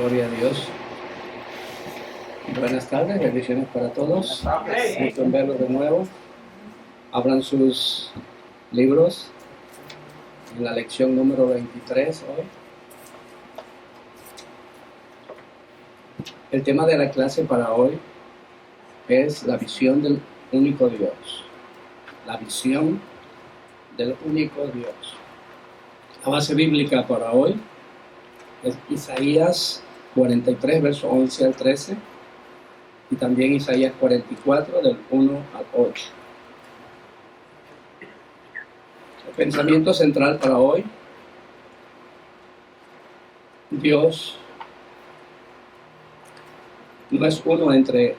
Gloria a Dios. Buenas tardes, bendiciones para todos. Gusto en verlos de nuevo. Abran sus libros en la lección número 23 hoy. El tema de la clase para hoy es la visión del único Dios. La visión del único Dios. La base bíblica para hoy es Isaías 43, versos 11 al 13, y también Isaías 44, del 1 al 8. El pensamiento central para hoy: Dios no es uno entre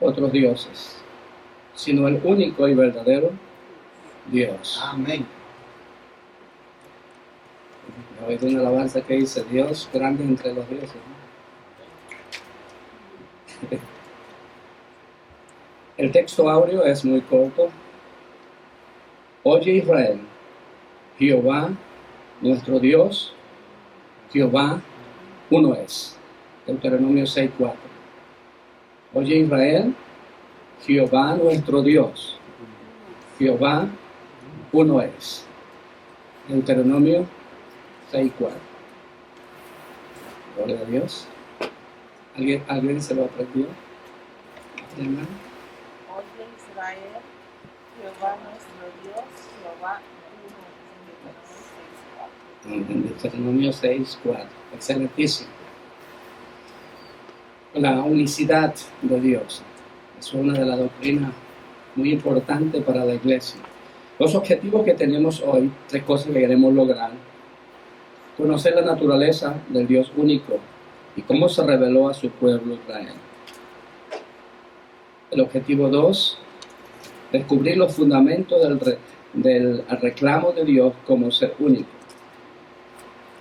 otros dioses, sino el único y verdadero Dios. Amén. Hoy hay una alabanza que dice: Dios grande entre los dioses, ¿no? El texto áureo es muy corto. Oye Israel, Jehová nuestro Dios, Jehová uno es. Deuteronomio 6:4. Oye Israel, Jehová nuestro Dios, Jehová uno es. Deuteronomio 6:4. Gloria a Dios. ¿Alguien se lo aprendió? Hermano. Oye Israel, Jehová nuestro Dios, Jehová uno es. En Deuteronomio 6:4. Excelentísimo. La unicidad de Dios es una de las doctrinas muy importantes para la iglesia. Los objetivos que tenemos hoy, 3 cosas que queremos lograr: conocer la naturaleza del Dios único y cómo se reveló a su pueblo Israel. El objetivo 2, descubrir los fundamentos del reclamo de Dios como ser único.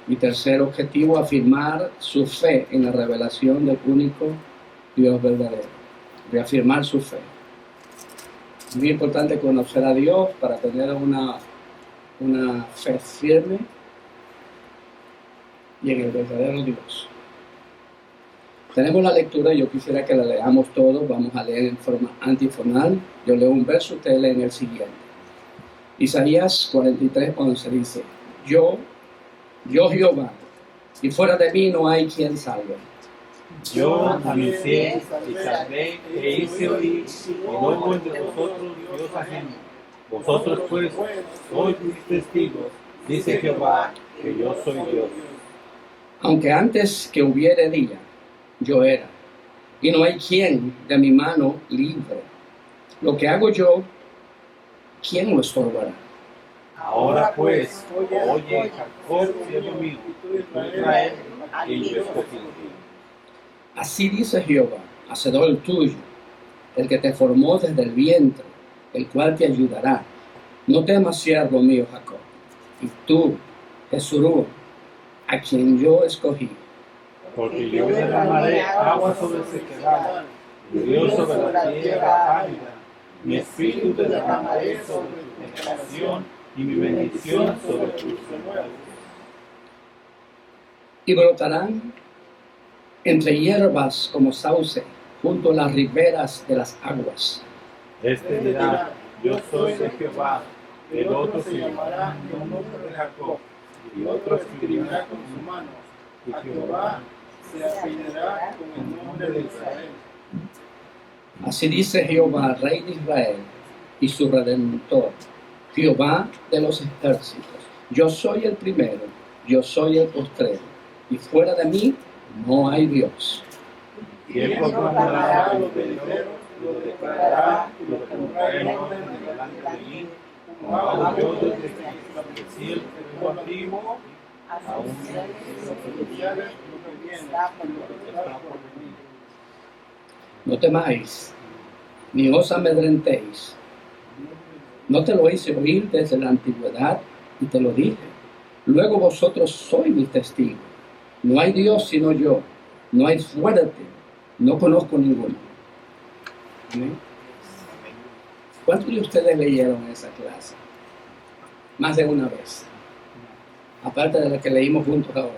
Y tercer objetivo, afirmar su fe en la revelación del único Dios verdadero. Reafirmar su fe. Es muy importante conocer a Dios para tener una fe firme y en el verdadero Dios. Tenemos la lectura, yo quisiera que la leamos todos. Vamos a leer en forma antifonal. Yo leo un verso, ustedes leen el siguiente. Isaías 43:11 dice: Yo Jehová, y fuera de mí no hay quien salve. Yo anuncié y salvé e hice oír, y no hubo entre vosotros Dios ajeno. Vosotros pues sois mis testigos, dice Jehová, que yo soy Dios. Aunque antes que hubiere día, yo era, y no hay quien de mi mano libre. Lo que hago yo, ¿quién lo estorbará? Ahora pues, oye Jacob, siervo mío, y tú Israel, quien yo escogí. Así dice Jehová, hacedor tuyo, el que te formó desde el vientre, el cual te ayudará. No temas, siervo mío Jacob, y tú, Jesurún, a quien yo escogí. Porque yo derramaré agua sobre sequedad, y río sobre la tierra árida. Mi espíritu te derramaré sobre tu generación, y mi bendición sobre tus renuevos. Y brotarán entre hierbas como sauce, junto a las riberas de las aguas. Este dirá: yo soy de Jehová. El otro se llamará el nombre de Jacob, y otro escribirá con sus manos: a Jehová se apellidará con el nombre de Israel. Así dice Jehová, Rey de Israel y su Redentor, Jehová de los ejércitos: yo soy el primero, yo soy el postrero, y fuera de mí no hay Dios. Y él proclamará a los venideros, lo declarará y lo pondrá en orden delante de mí, como hago yo desde que establecí el pueblo antiguo, aún los oficiales, lo que viene, y lo que está por venir. No temáis, ni os amedrentéis. No te lo hice oír desde la antigüedad, y te lo dije. Luego vosotros sois mis testigos. No hay Dios sino yo. No hay fuerte. No conozco ninguno. ¿Amén? ¿Cuántos de ustedes leyeron esa clase? Más de una vez. Aparte de la que leímos juntos ahora.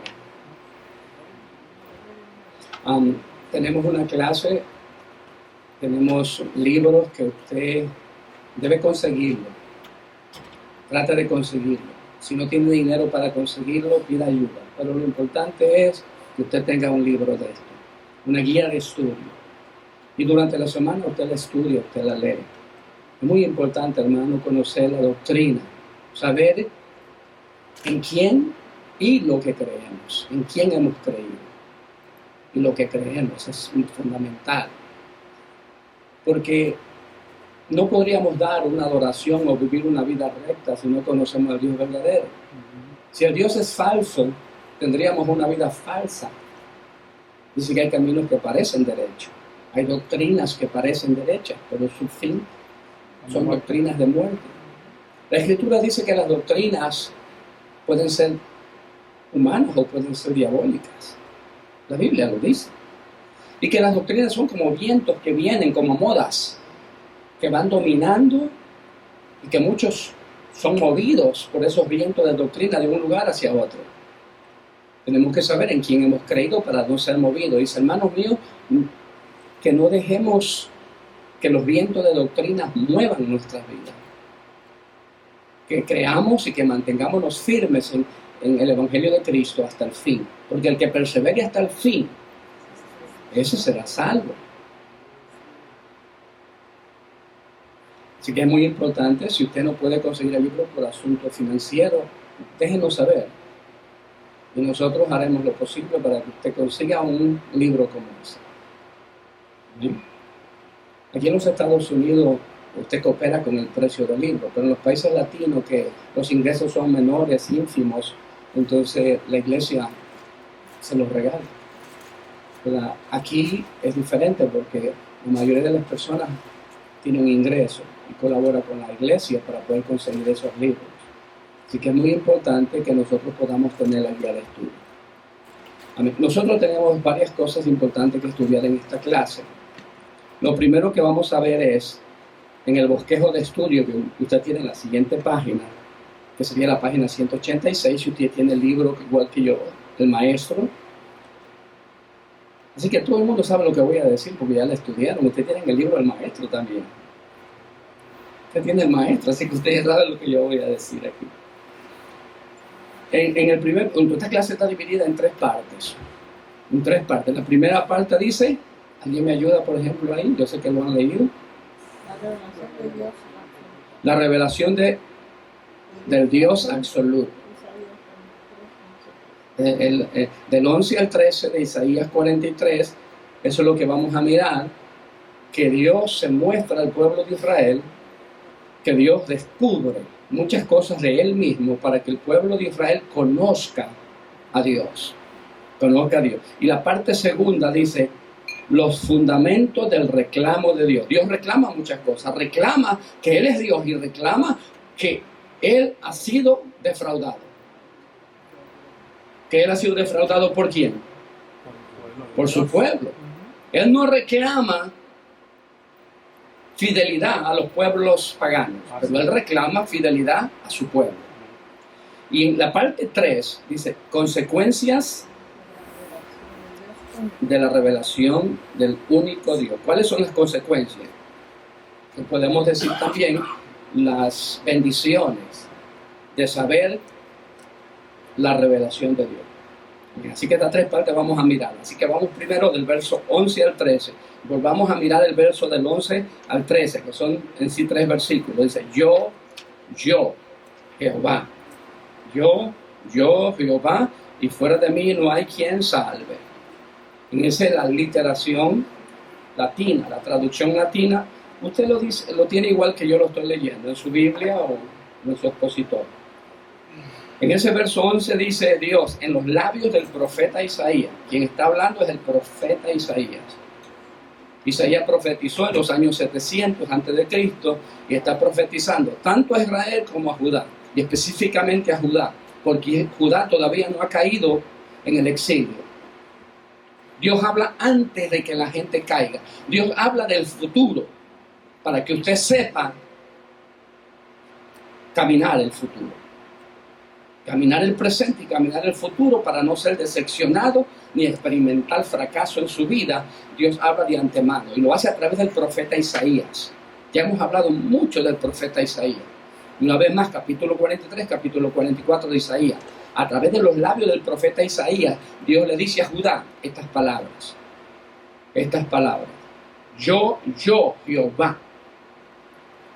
Tenemos una clase, tenemos libros que usted debe conseguirlo. Trata de conseguirlo. Si no tiene dinero para conseguirlo, pida ayuda. Pero lo importante es que usted tenga un libro de esto, una guía de estudio. Y durante la semana usted la estudia, usted la lee. Es muy importante, hermano, conocer la doctrina, saber en quién y lo que creemos, en quién hemos creído. Y lo que creemos es fundamental. Porque no podríamos dar una adoración o vivir una vida recta si no conocemos al Dios verdadero. Si el Dios es falso, tendríamos una vida falsa. Dice que hay caminos que parecen derechos. Hay doctrinas que parecen derechas, pero su fin son doctrinas de muerte. La Escritura dice que las doctrinas pueden ser humanas o pueden ser diabólicas. La Biblia lo dice. Y que las doctrinas son como vientos que vienen, como modas, que van dominando y que muchos son movidos por esos vientos de doctrina de un lugar hacia otro. Tenemos que saber en quién hemos creído para no ser movidos. Dice, hermanos míos, que no dejemos que los vientos de doctrina muevan nuestras vidas. Que creamos y que mantengámonos firmes en el Evangelio de Cristo hasta el fin. Porque el que persevere hasta el fin, ese será salvo. Así que es muy importante, si usted no puede conseguir el libro por asuntos financieros, déjenos saber. Y nosotros haremos lo posible para que usted consiga un libro como ese. ¿Sí? Aquí en los Estados Unidos usted coopera con el precio del libro, pero en los países latinos que los ingresos son menores, ínfimos, entonces la iglesia se los regala. ¿Verdad? Aquí es diferente porque la mayoría de las personas tienen ingresos y colabora con la iglesia para poder conseguir esos libros. Así que es muy importante que nosotros podamos tener la guía de estudio. Amén. Nosotros tenemos varias cosas importantes que estudiar en esta clase. Lo primero que vamos a ver es, en el bosquejo de estudio que usted tiene en la siguiente página, que sería la página 186, si usted tiene el libro igual que yo, el maestro. Así que todo el mundo sabe lo que voy a decir porque ya lo estudiaron. Usted tiene el libro del maestro también. Usted tiene el maestro, así que usted ya sabe lo que yo voy a decir aquí. Esta clase está dividida en tres partes. En tres partes. La primera parte dice, ¿alguien me ayuda, por ejemplo, ahí? Yo sé que lo han leído. La revelación del Dios absoluto. Del 11 al 13 de Isaías 43, eso es lo que vamos a mirar, que Dios se muestra al pueblo de Israel, que Dios descubre muchas cosas de Él mismo para que el pueblo de Israel conozca a Dios. Conozca a Dios. Y la parte segunda dice, los fundamentos del reclamo de Dios. Dios reclama muchas cosas. Reclama que Él es Dios y reclama que Él ha sido defraudado. ¿Que Él ha sido defraudado por quién? Por su pueblo. Él no reclama fidelidad a los pueblos paganos, pero Él reclama fidelidad a su pueblo. Y en la parte 3 dice, consecuencias de la revelación del único Dios. ¿Cuáles son las consecuencias? Que podemos decir también las bendiciones de saber la revelación de Dios. Así que estas tres partes vamos a mirar. Así que vamos primero del verso 11 al 13. Volvamos a mirar el verso del 11 al 13, que son en sí 3 versículos. Dice, yo, Jehová. Yo, Jehová, y fuera de mí no hay quien salve. En esa la literación latina, la traducción latina, usted lo tiene igual que yo lo estoy leyendo, en su Biblia o en su expositor. En ese verso 11 dice Dios, en los labios del profeta Isaías. Quien está hablando es el profeta Isaías. Isaías profetizó en los años 700 a.C. y está profetizando tanto a Israel como a Judá, y específicamente a Judá, porque Judá todavía no ha caído en el exilio. Dios habla antes de que la gente caiga. Dios habla del futuro, para que usted sepa caminar el futuro. Caminar el presente y caminar el futuro para no ser decepcionado ni experimentar fracaso en su vida, Dios habla de antemano y lo hace a través del profeta Isaías. Ya hemos hablado mucho del profeta Isaías. Una vez más, capítulo 43, capítulo 44 de Isaías. A través de los labios del profeta Isaías, Dios le dice a Judá estas palabras. Estas palabras. Yo, Jehová.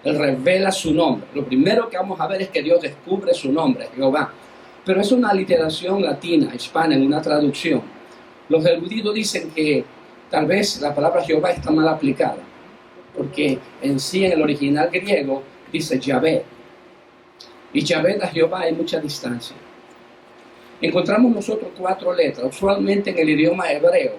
Él revela su nombre. Lo primero que vamos a ver es que Dios descubre su nombre, Jehová. Pero es una literación latina, hispana, en una traducción. Los eruditos dicen que tal vez la palabra Jehová está mal aplicada, porque en sí, en el original griego, dice Yahvé. Y Yahvé a Jehová hay mucha distancia. Encontramos nosotros 4 letras. Usualmente en el idioma hebreo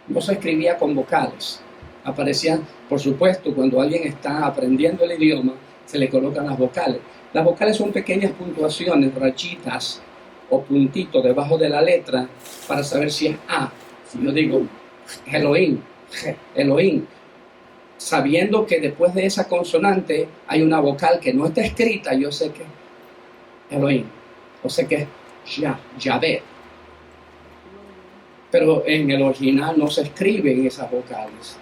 no se escribía con vocales. Aparecían, por supuesto, cuando alguien está aprendiendo el idioma, se le colocan las vocales. Las vocales son pequeñas puntuaciones, rayitas o puntitos debajo de la letra para saber si es A. Si yo digo Elohim, Elohim, sabiendo que después de esa consonante hay una vocal que no está escrita, yo sé que es Elohim, o sé que es Yahvé. Pero en el original no se escriben esas vocales,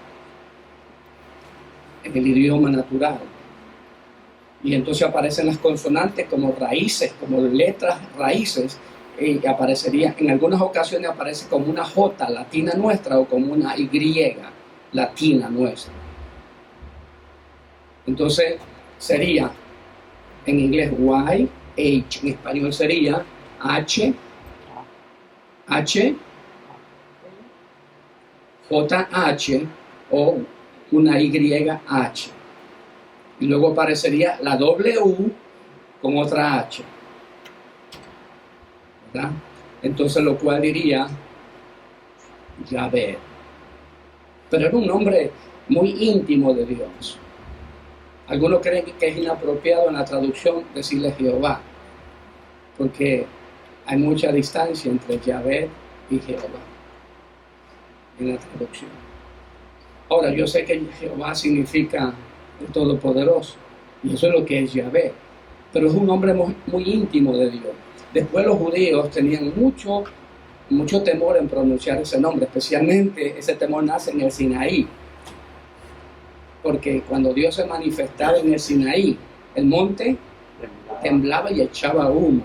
en el idioma natural. Y entonces aparecen las consonantes como raíces, como letras raíces, y aparecería, en algunas ocasiones aparece como una J latina nuestra o como una Y latina nuestra. Entonces sería en inglés Y, H, en español sería H, JH o una YH. Y luego aparecería la W con otra H. ¿Verdad? Entonces lo cual diría Yahvé. Pero era un nombre muy íntimo de Dios. Algunos creen que es inapropiado en la traducción decirle Jehová, porque hay mucha distancia entre Yahvé y Jehová en la traducción. Ahora, yo sé que Jehová significa el Todopoderoso, y eso es lo que es Yahvé, pero es un nombre muy íntimo de Dios. Después los judíos tenían mucho temor en pronunciar ese nombre, especialmente ese temor nace en el Sinaí, porque cuando Dios se manifestaba en el Sinaí, el monte temblaba y echaba humo.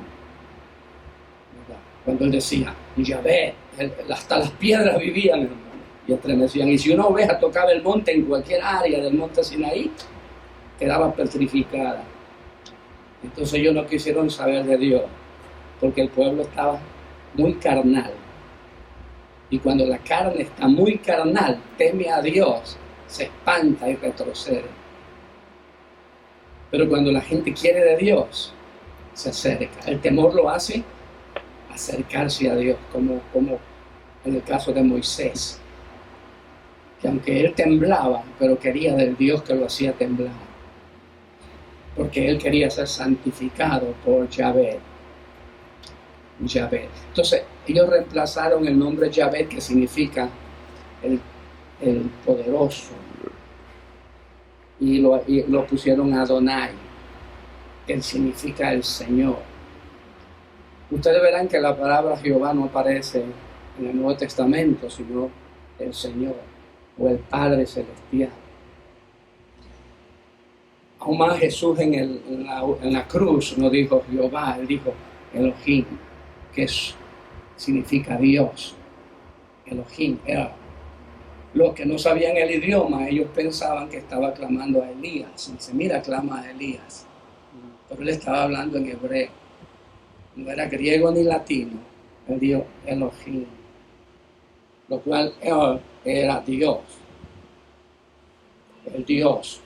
Cuando él decía, Yahvé, hasta las piedras vivían, hermano, y estremecían. Y si una oveja tocaba el monte en cualquier área del monte Sinaí, quedaba petrificada. Entonces ellos no quisieron saber de Dios, porque el pueblo estaba muy carnal. Y cuando la carne está muy carnal, teme a Dios, se espanta y retrocede. Pero cuando la gente quiere de Dios, se acerca. El temor lo hace acercarse a Dios, como en el caso de Moisés, que aunque él temblaba, pero quería del Dios que lo hacía temblar, porque él quería ser santificado por Yahvé. Entonces ellos reemplazaron el nombre Yahvé, que significa el poderoso, y lo pusieron Adonai, que significa el Señor. Ustedes verán que la palabra Jehová no aparece en el Nuevo Testamento, sino el Señor o el Padre Celestial. Aún más Jesús en la cruz no dijo Jehová, él dijo Elohim, que significa Dios. Elohim era. Los que no sabían el idioma, ellos pensaban que estaba clamando a Elías. Dice, mira, clama a Elías. Pero él estaba hablando en hebreo. No era griego ni latino. Él dijo Elohim. Lo cual él era Dios. El Dios.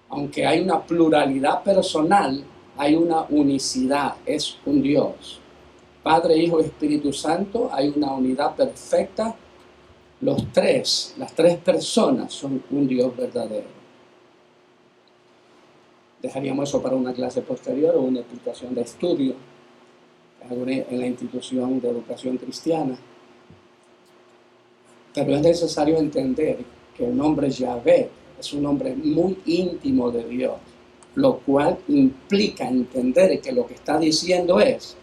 Aunque hay una pluralidad personal, hay una unicidad. Es un Dios. Padre, Hijo y Espíritu Santo, hay una unidad perfecta. Las tres personas son un Dios verdadero. Dejaríamos eso para una clase posterior o una explicación de estudio en la institución de educación cristiana. Pero es necesario entender que el nombre Yahvé es un nombre muy íntimo de Dios, lo cual implica entender que lo que está diciendo es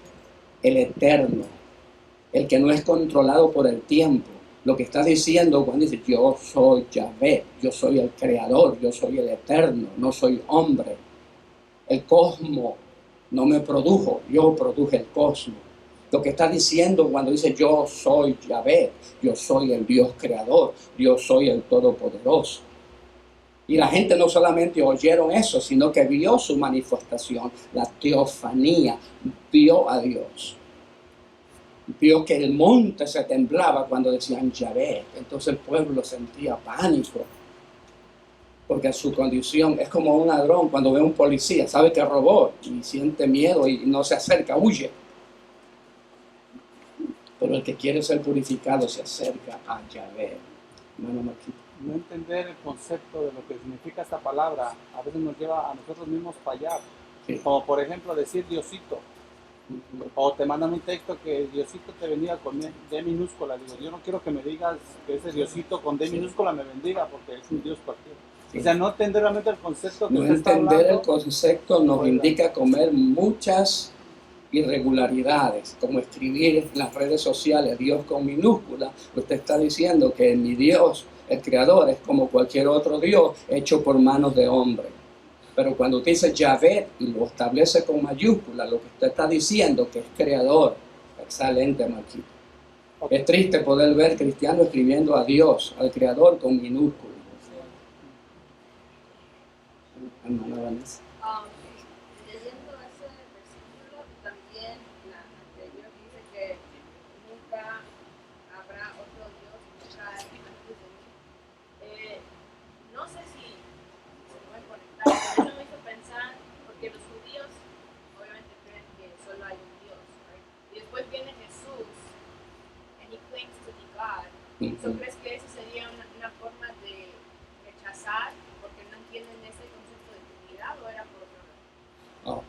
el eterno, el que no es controlado por el tiempo. Lo que está diciendo cuando dice yo soy Yahvé, yo soy el creador, yo soy el eterno, no soy hombre. El cosmos no me produjo, yo produje el cosmos. Lo que está diciendo cuando dice yo soy Yahvé, yo soy el Dios creador, yo soy el todopoderoso. Y la gente no solamente oyeron eso, sino que vio su manifestación, la teofanía, vio a Dios. Vio que el monte se temblaba cuando decían Yahvé. Entonces el pueblo sentía pánico. Porque su condición es como un ladrón cuando ve a un policía, sabe que robó y siente miedo y no se acerca, huye. Pero el que quiere ser purificado se acerca a Yahvé. No entender el concepto de lo que significa esta palabra a veces nos lleva a nosotros mismos fallar. Sí. Como por ejemplo decir Diosito. O te mandan un texto que Diosito te bendiga con D minúscula. Digo, yo no quiero que me digas que ese Diosito con D minúscula me bendiga porque es un Dios cualquiera. Sí. O sea, no entender realmente el concepto que No usted está entender hablando. el concepto nos indica comer muchas irregularidades, como escribir en las redes sociales Dios con minúscula. Usted está diciendo que mi Dios, el creador, es como cualquier otro Dios hecho por manos de hombre. Pero cuando usted dice Yahvé y lo establece con mayúscula, lo que usted está diciendo que es creador. Excelente, Marquito. Es triste poder ver cristianos escribiendo a Dios, al creador con minúscula. Hermana Vanessa. Leyendo ese versículo, también la anterior dice que nunca habrá otro Dios, nunca hay antes de mí. No sé si se puede conectar, pero eso me hizo pensar, porque los judíos obviamente creen que solo hay un Dios, right? Y después viene Jesús, and he claims to be God. ¿So crees que eso sería una forma de rechazar, porque no entienden ese concepto de Trinidad, o era por otro lado?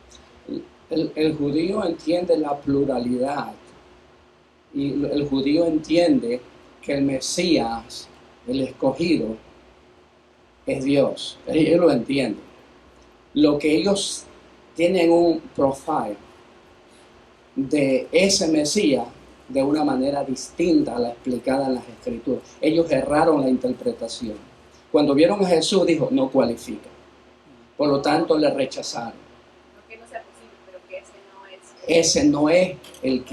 El judío entiende la pluralidad y el judío entiende que el Mesías, el escogido, es Dios. Ellos lo entienden. Lo que ellos tienen un profile de ese Mesías de una manera distinta a la explicada en las Escrituras. Ellos erraron la interpretación. Cuando vieron a Jesús, dijo, no cualifica. Por lo tanto, le rechazaron. No que no sea posible, pero que ese no es. Ese no es el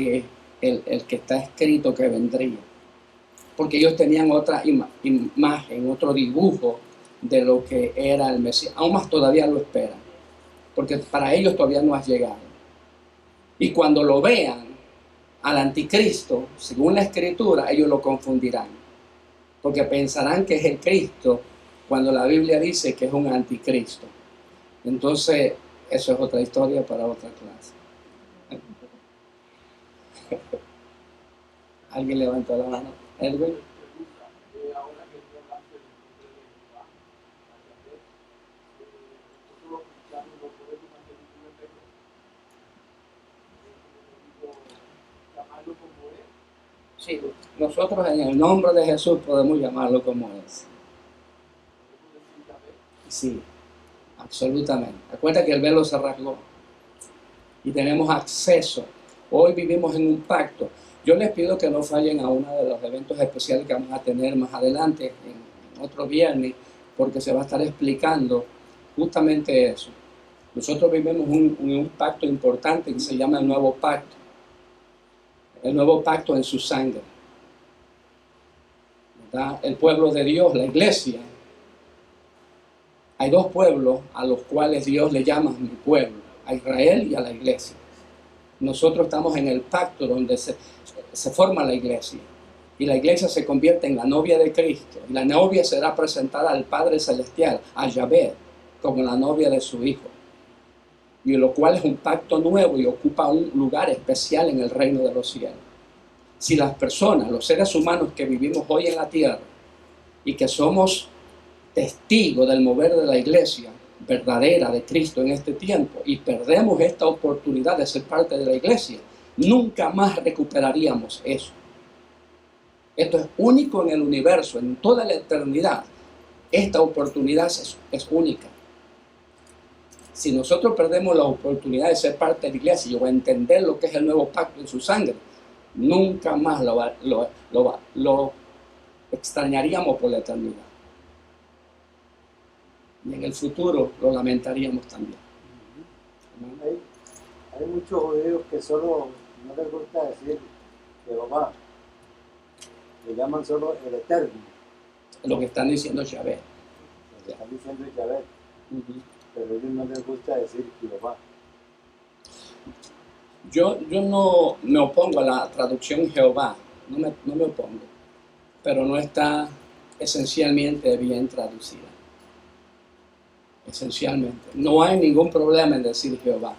que está escrito que vendría. Porque ellos tenían otra imagen, otro dibujo de lo que era el Mesías. Aún más todavía lo esperan. Porque para ellos todavía no ha llegado. Y cuando lo vean al anticristo, según la Escritura, ellos lo confundirán. Porque pensarán que es el Cristo cuando la Biblia dice que es un anticristo. Entonces, eso es otra historia para otra clase. ¿Alguien levantó la mano? ¿Edwin? Sí, nosotros en el nombre de Jesús podemos llamarlo como es. Sí, absolutamente. Acuérdate que el velo se rasgó y tenemos acceso. Hoy vivimos en un pacto. Yo les pido que no fallen a uno de los eventos especiales que vamos a tener más adelante, en otro viernes, porque se va a estar explicando justamente eso. Nosotros vivimos un pacto importante que se llama el Nuevo Pacto. El Nuevo Pacto en su sangre. ¿Verdad? El pueblo de Dios, la iglesia. Hay dos pueblos a los cuales Dios le llama mi pueblo, a Israel y a la iglesia. Nosotros estamos en el pacto donde se forma la iglesia. Y la iglesia se convierte en la novia de Cristo. Y la novia será presentada al Padre Celestial, a Yahvé, como la novia de su Hijo. Y lo cual es un pacto nuevo y ocupa un lugar especial en el reino de los cielos. Si las personas, los seres humanos que vivimos hoy en la tierra y que somos testigos del mover de la iglesia verdadera de Cristo en este tiempo y perdemos esta oportunidad de ser parte de la iglesia, nunca más recuperaríamos eso. Esto es único en el universo, en toda la eternidad. Esta oportunidad es única. Si nosotros perdemos la oportunidad de ser parte de la iglesia o entender lo que es el nuevo pacto en su sangre, nunca más lo extrañaríamos por la eternidad. Y en el futuro lo lamentaríamos también. Amén. Hay muchos judíos que solo no les gusta decir Jehová, le llaman solo el Eterno, Lo que están diciendo Yahvé. lo que están diciendo es Yahvé, pero a ellos no les gusta decir Jehová. Yo no me opongo a la traducción Jehová, no me opongo, pero no está esencialmente bien traducida. Esencialmente. No hay ningún problema en decir Jehová,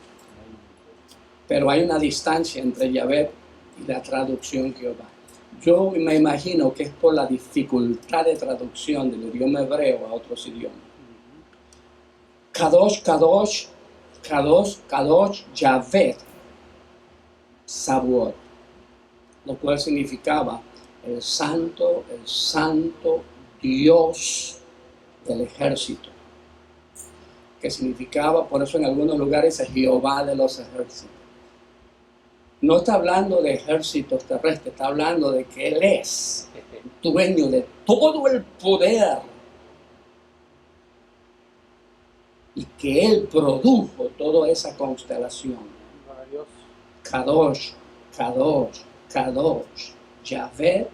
pero hay una distancia entre Yahvé y la traducción Jehová. Yo me imagino que es por la dificultad de traducción del idioma hebreo a otros idiomas. Kadosh, Kadosh, Kadosh, Kadosh, Yahvé, Sabuot, lo cual significaba el santo Dios del ejército, que significaba, por eso en algunos lugares, es Jehová de los ejércitos. No está hablando de ejércitos terrestres, está hablando de que Él es dueño de todo el poder y que Él produjo toda esa constelación. Kadosh, Kadosh, Kadosh, Yahvé,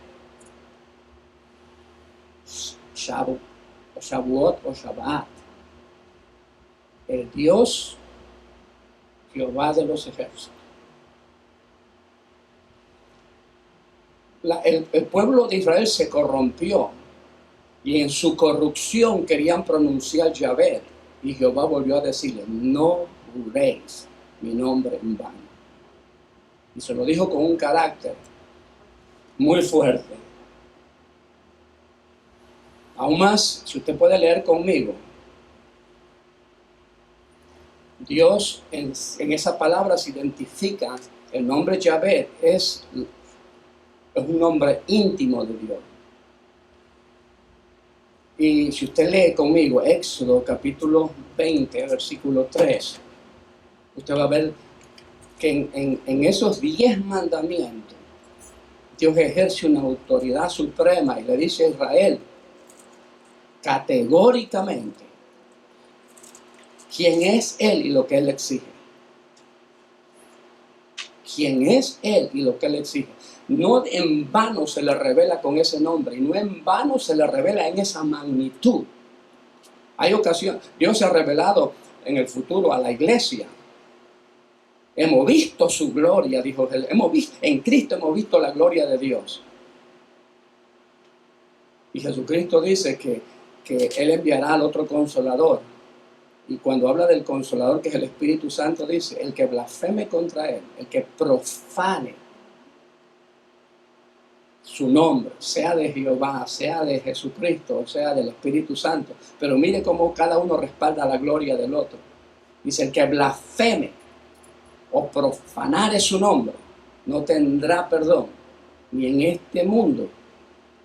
Shavuot o Shabbat, el Dios Jehová de los ejércitos. El pueblo de Israel se corrompió y en su corrupción querían pronunciar Yahvé, y Jehová volvió a decirle: no juréis mi nombre en vano. Y se lo dijo con un carácter muy fuerte. Aún más, si usted puede leer conmigo, Dios en esa palabra se identifica, el nombre Yahvé es un nombre íntimo de Dios. Y si usted lee conmigo Éxodo capítulo 20, versículo 3, usted va a ver que en esos 10 mandamientos Dios ejerce una autoridad suprema y le dice a Israel categóricamente quién es Él y lo que Él exige. Quién es Él y lo que Él exige. No en vano se le revela con ese nombre y no en vano se le revela en esa magnitud. Hay ocasiones, Dios se ha revelado en el futuro a la iglesia. Hemos visto su gloria, dijo Él. En Cristo hemos visto la gloria de Dios. Y Jesucristo dice que Él enviará al otro consolador. Y cuando habla del consolador, que es el Espíritu Santo, dice: el que blasfeme contra Él, el que profane su nombre, sea de Jehová, sea de Jesucristo, sea del Espíritu Santo. Pero mire cómo cada uno respalda la gloria del otro. Dice: el que blasfeme o profanare su nombre no tendrá perdón, ni en este mundo,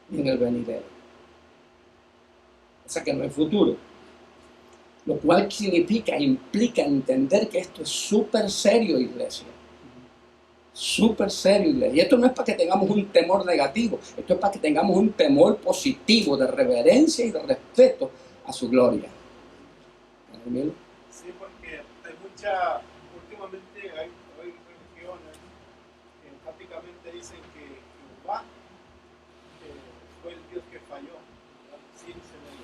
ni en el venidero. O sea que no es futuro. Lo cual implica entender que esto es súper serio, iglesia. Súper serio, iglesia. Y esto no es para que tengamos un temor negativo, esto es para que tengamos un temor positivo de reverencia y de respeto a su gloria. ¿Entiendes? Sí, porque últimamente hay religiones que enfáticamente dicen que Jehová fue el Dios que falló, ¿verdad? Sí, se le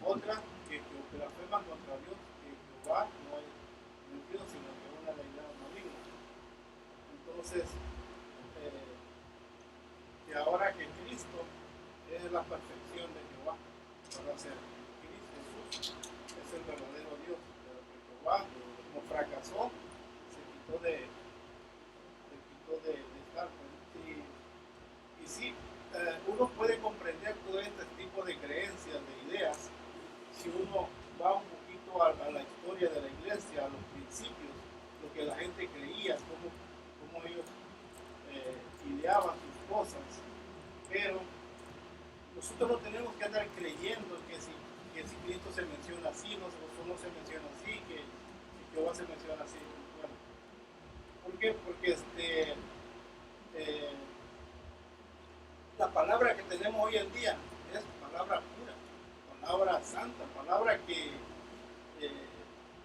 otra que blasfeman contra Dios, que Jehová no es Dios, sino que es una deidad maligna. Entonces, que ahora que Cristo es la perfección de Jehová, ahora sea Cristo Jesús es el verdadero Dios, pero que Jehová, como fracasó, se quitó de estar. Y sí, uno puede comprender todo este tipo de creencias, de ideas, si uno va un poquito a la historia de la iglesia, a los principios, lo que la gente creía, cómo ellos ideaban sus cosas. Pero nosotros no tenemos que andar creyendo que si Cristo se menciona así, no se menciona así, que Jehová se menciona así. Bueno, ¿por qué? Porque la palabra que tenemos hoy en día es palabra pura, palabra santa, palabra que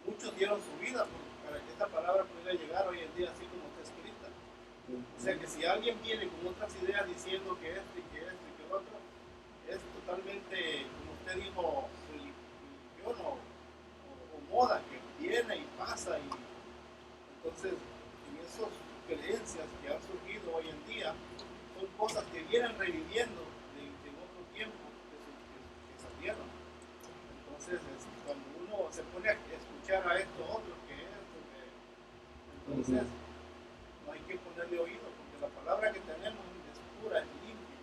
muchos dieron su vida para que esta palabra pudiera llegar hoy en día así como está escrita. O sea que si alguien viene con otras ideas diciendo que esto y que esto y que otro, es totalmente, como usted dijo, religión o moda que viene y pasa. Y entonces, en esas creencias que han surgido hoy en día, son cosas que vienen reviviendo de otro tiempo que salieron. Entonces, cuando uno se pone a escuchar a esto otro que esto, entonces no hay que ponerle oído, porque la palabra que tenemos es pura, es limpia.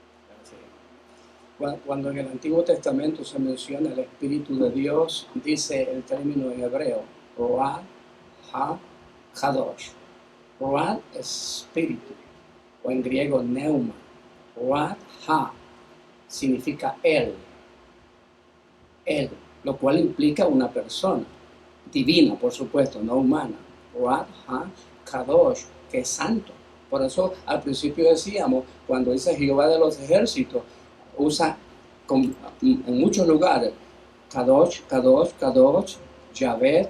Cuando en el Antiguo Testamento se menciona el Espíritu de Dios, dice el término en hebreo, Ruach HaKadosh. Ruach es espíritu, o en griego neuma. Ruach Ha significa él, lo cual implica una persona, divina por supuesto, no humana. Ruach HaKadosh, que es santo. Por eso al principio decíamos, cuando dice Jehová de los ejércitos, usa en muchos lugares Kadosh, Kadosh, Kadosh, Yahvé,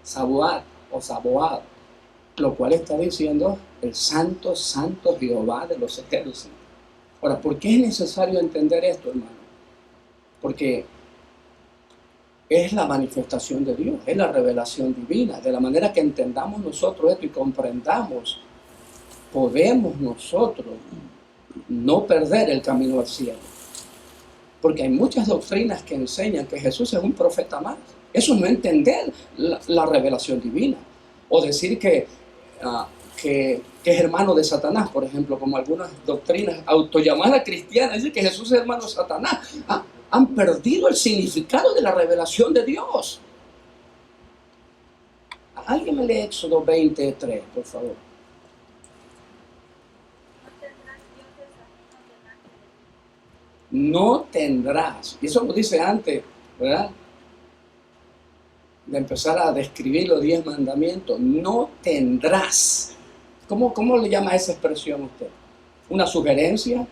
Sabuat o Saboat, lo cual está diciendo el santo, santo Jehová de los ejércitos. Ahora, ¿por qué es necesario entender esto, hermano? Porque es la manifestación de Dios, es la revelación divina. De la manera que entendamos nosotros esto y comprendamos, podemos nosotros no perder el camino al cielo. Porque hay muchas doctrinas que enseñan que Jesús es un profeta más. Eso no es entender la revelación divina. O decir que es hermano de Satanás, por ejemplo, como algunas doctrinas autollamadas cristianas dicen que Jesús es hermano de Satanás. Han perdido el significado de la revelación de Dios. Alguien me lee Éxodo 23, por favor. No tendrás, y eso lo dice antes, ¿verdad?, de empezar a describir los 10 mandamientos. No tendrás. ¿Cómo le llama esa expresión usted? ¿Una sugerencia?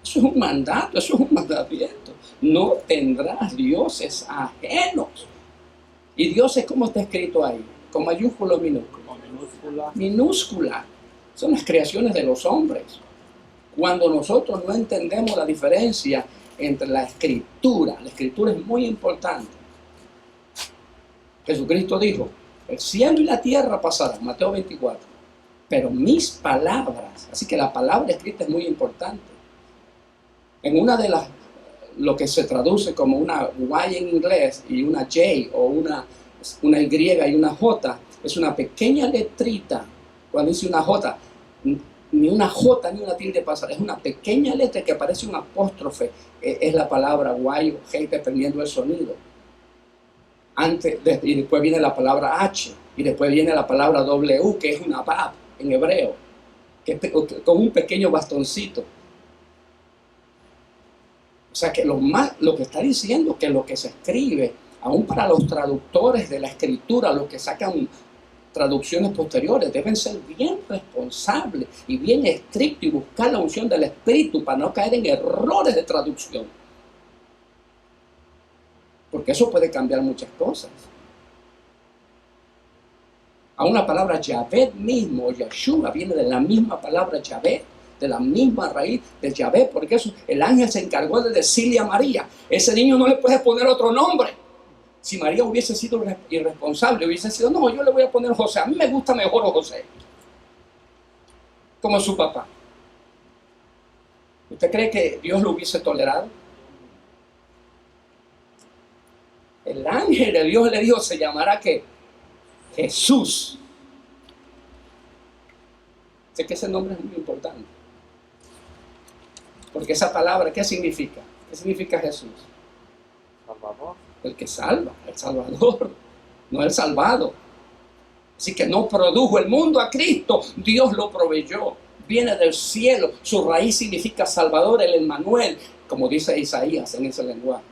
Eso es un mandato, eso es un mandamiento. No tendrás dioses ajenos. ¿Y dioses cómo está escrito ahí? ¿Con mayúscula o minúscula? Minúscula. Son las creaciones de los hombres. Cuando nosotros no entendemos la diferencia entre la escritura es muy importante. Jesucristo dijo, el cielo y la tierra pasarán, Mateo 24, pero mis palabras, así que la palabra escrita es muy importante. En una de las, lo que se traduce como una Y en inglés y una J o una Y y una J, es una pequeña letrita. Cuando dice una J, ni una J ni una tilde pasar, es una pequeña letra que parece un apóstrofe, es la palabra Y o G dependiendo del sonido. Y después viene la palabra H, y después viene la palabra W, que es una Bab en hebreo, con un pequeño bastoncito. O sea que lo que está diciendo que lo que se escribe, aún para los traductores de la escritura, los que sacan traducciones posteriores, deben ser bien responsables y bien estrictos y buscar la unción del Espíritu para no caer en errores de traducción. Porque eso puede cambiar muchas cosas. Aún la palabra Yahvé mismo, Yeshua, viene de la misma palabra Yahvé, de la misma raíz de Yahvé, porque eso, el ángel se encargó de decirle a María, ese niño no le puede poner otro nombre. Si María hubiese sido irresponsable, hubiese sido, no, yo le voy a poner José, a mí me gusta mejor José, como su papá. ¿Usted cree que Dios lo hubiese tolerado? El ángel de Dios le dijo, se llamará ¿qué? Jesús. Sé que ese nombre es muy importante. Porque esa palabra, ¿qué significa? ¿Qué significa Jesús? Salvador. El que salva, el Salvador, no el salvado. Así que no produjo el mundo a Cristo, Dios lo proveyó. Viene del cielo, su raíz significa Salvador, el Emmanuel, como dice Isaías en ese lenguaje.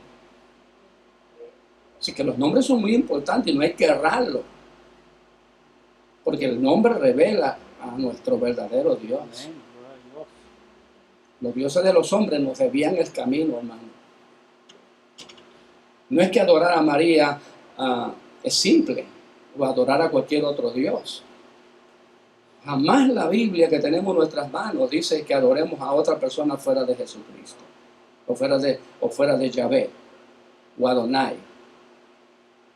Así que los nombres son muy importantes y no hay que errarlo. Porque el nombre revela a nuestro verdadero Dios. Amén. Gloria a Dios. Los dioses de los hombres nos desvían el camino, hermano. No es que adorar a María es simple, o adorar a cualquier otro Dios. Jamás la Biblia que tenemos en nuestras manos dice que adoremos a otra persona fuera de Jesucristo, o fuera de Yahvé, o Adonai,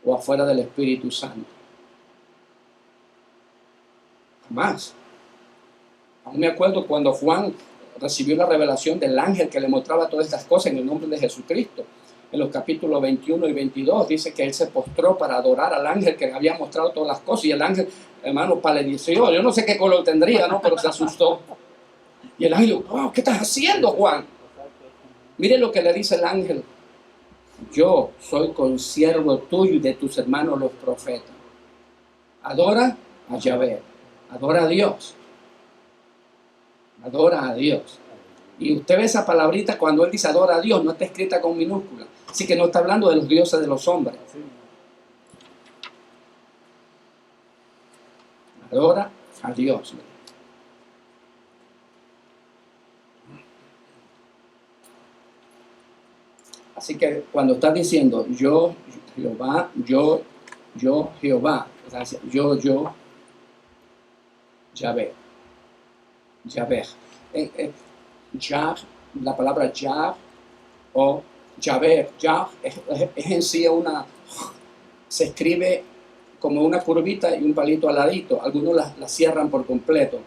o afuera del Espíritu Santo. Jamás. Aún me acuerdo cuando Juan recibió la revelación del ángel que le mostraba todas estas cosas en el nombre de Jesucristo. En los capítulos 21 y 22 dice que él se postró para adorar al ángel que le había mostrado todas las cosas, y el ángel, hermano, palideció. Yo no sé qué color tendría, ¿no? Pero se asustó. Y el ángel, wow, ¿qué estás haciendo, Juan? Mire lo que le dice el ángel: yo soy consiervo tuyo y de tus hermanos los profetas. Adora a Yahvé, adora a Dios. Adora a Dios. Y usted ve esa palabrita cuando él dice adora a Dios, no está escrita con minúscula. Así que no está hablando de los dioses de los hombres. Adora a Dios. Así que cuando está diciendo yo Jehová, yo Jehová, yo Yahvé. Yahvé. Yah, la palabra Yah o Yahvé, Yah es en sí se escribe como una curvita y un palito al ladito. Algunos la cierran por completo,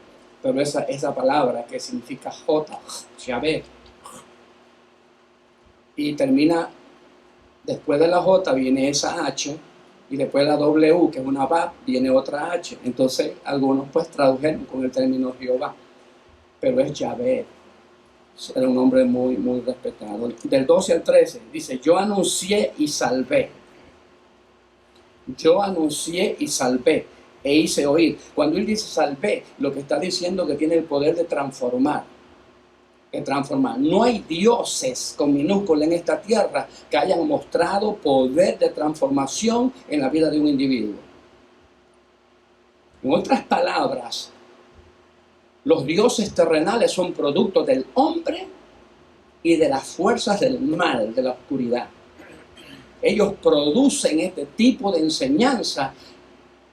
pero esa palabra que significa J, Yahvé, y termina, después de la J viene esa H, y después la W, que es una Vav, viene otra H. Entonces algunos pues tradujeron con el término Jehová, pero es Yahvé. Era un hombre muy, muy respetado. Del 12 al 13 dice: yo anuncié y salvé. Yo anuncié y salvé e hice oír. Cuando él dice salvé, lo que está diciendo es que tiene el poder de transformar. No hay dioses con minúscula en esta tierra que hayan mostrado poder de transformación en la vida de un individuo. En otras palabras, los dioses terrenales son producto del hombre y de las fuerzas del mal, de la oscuridad. Ellos producen este tipo de enseñanza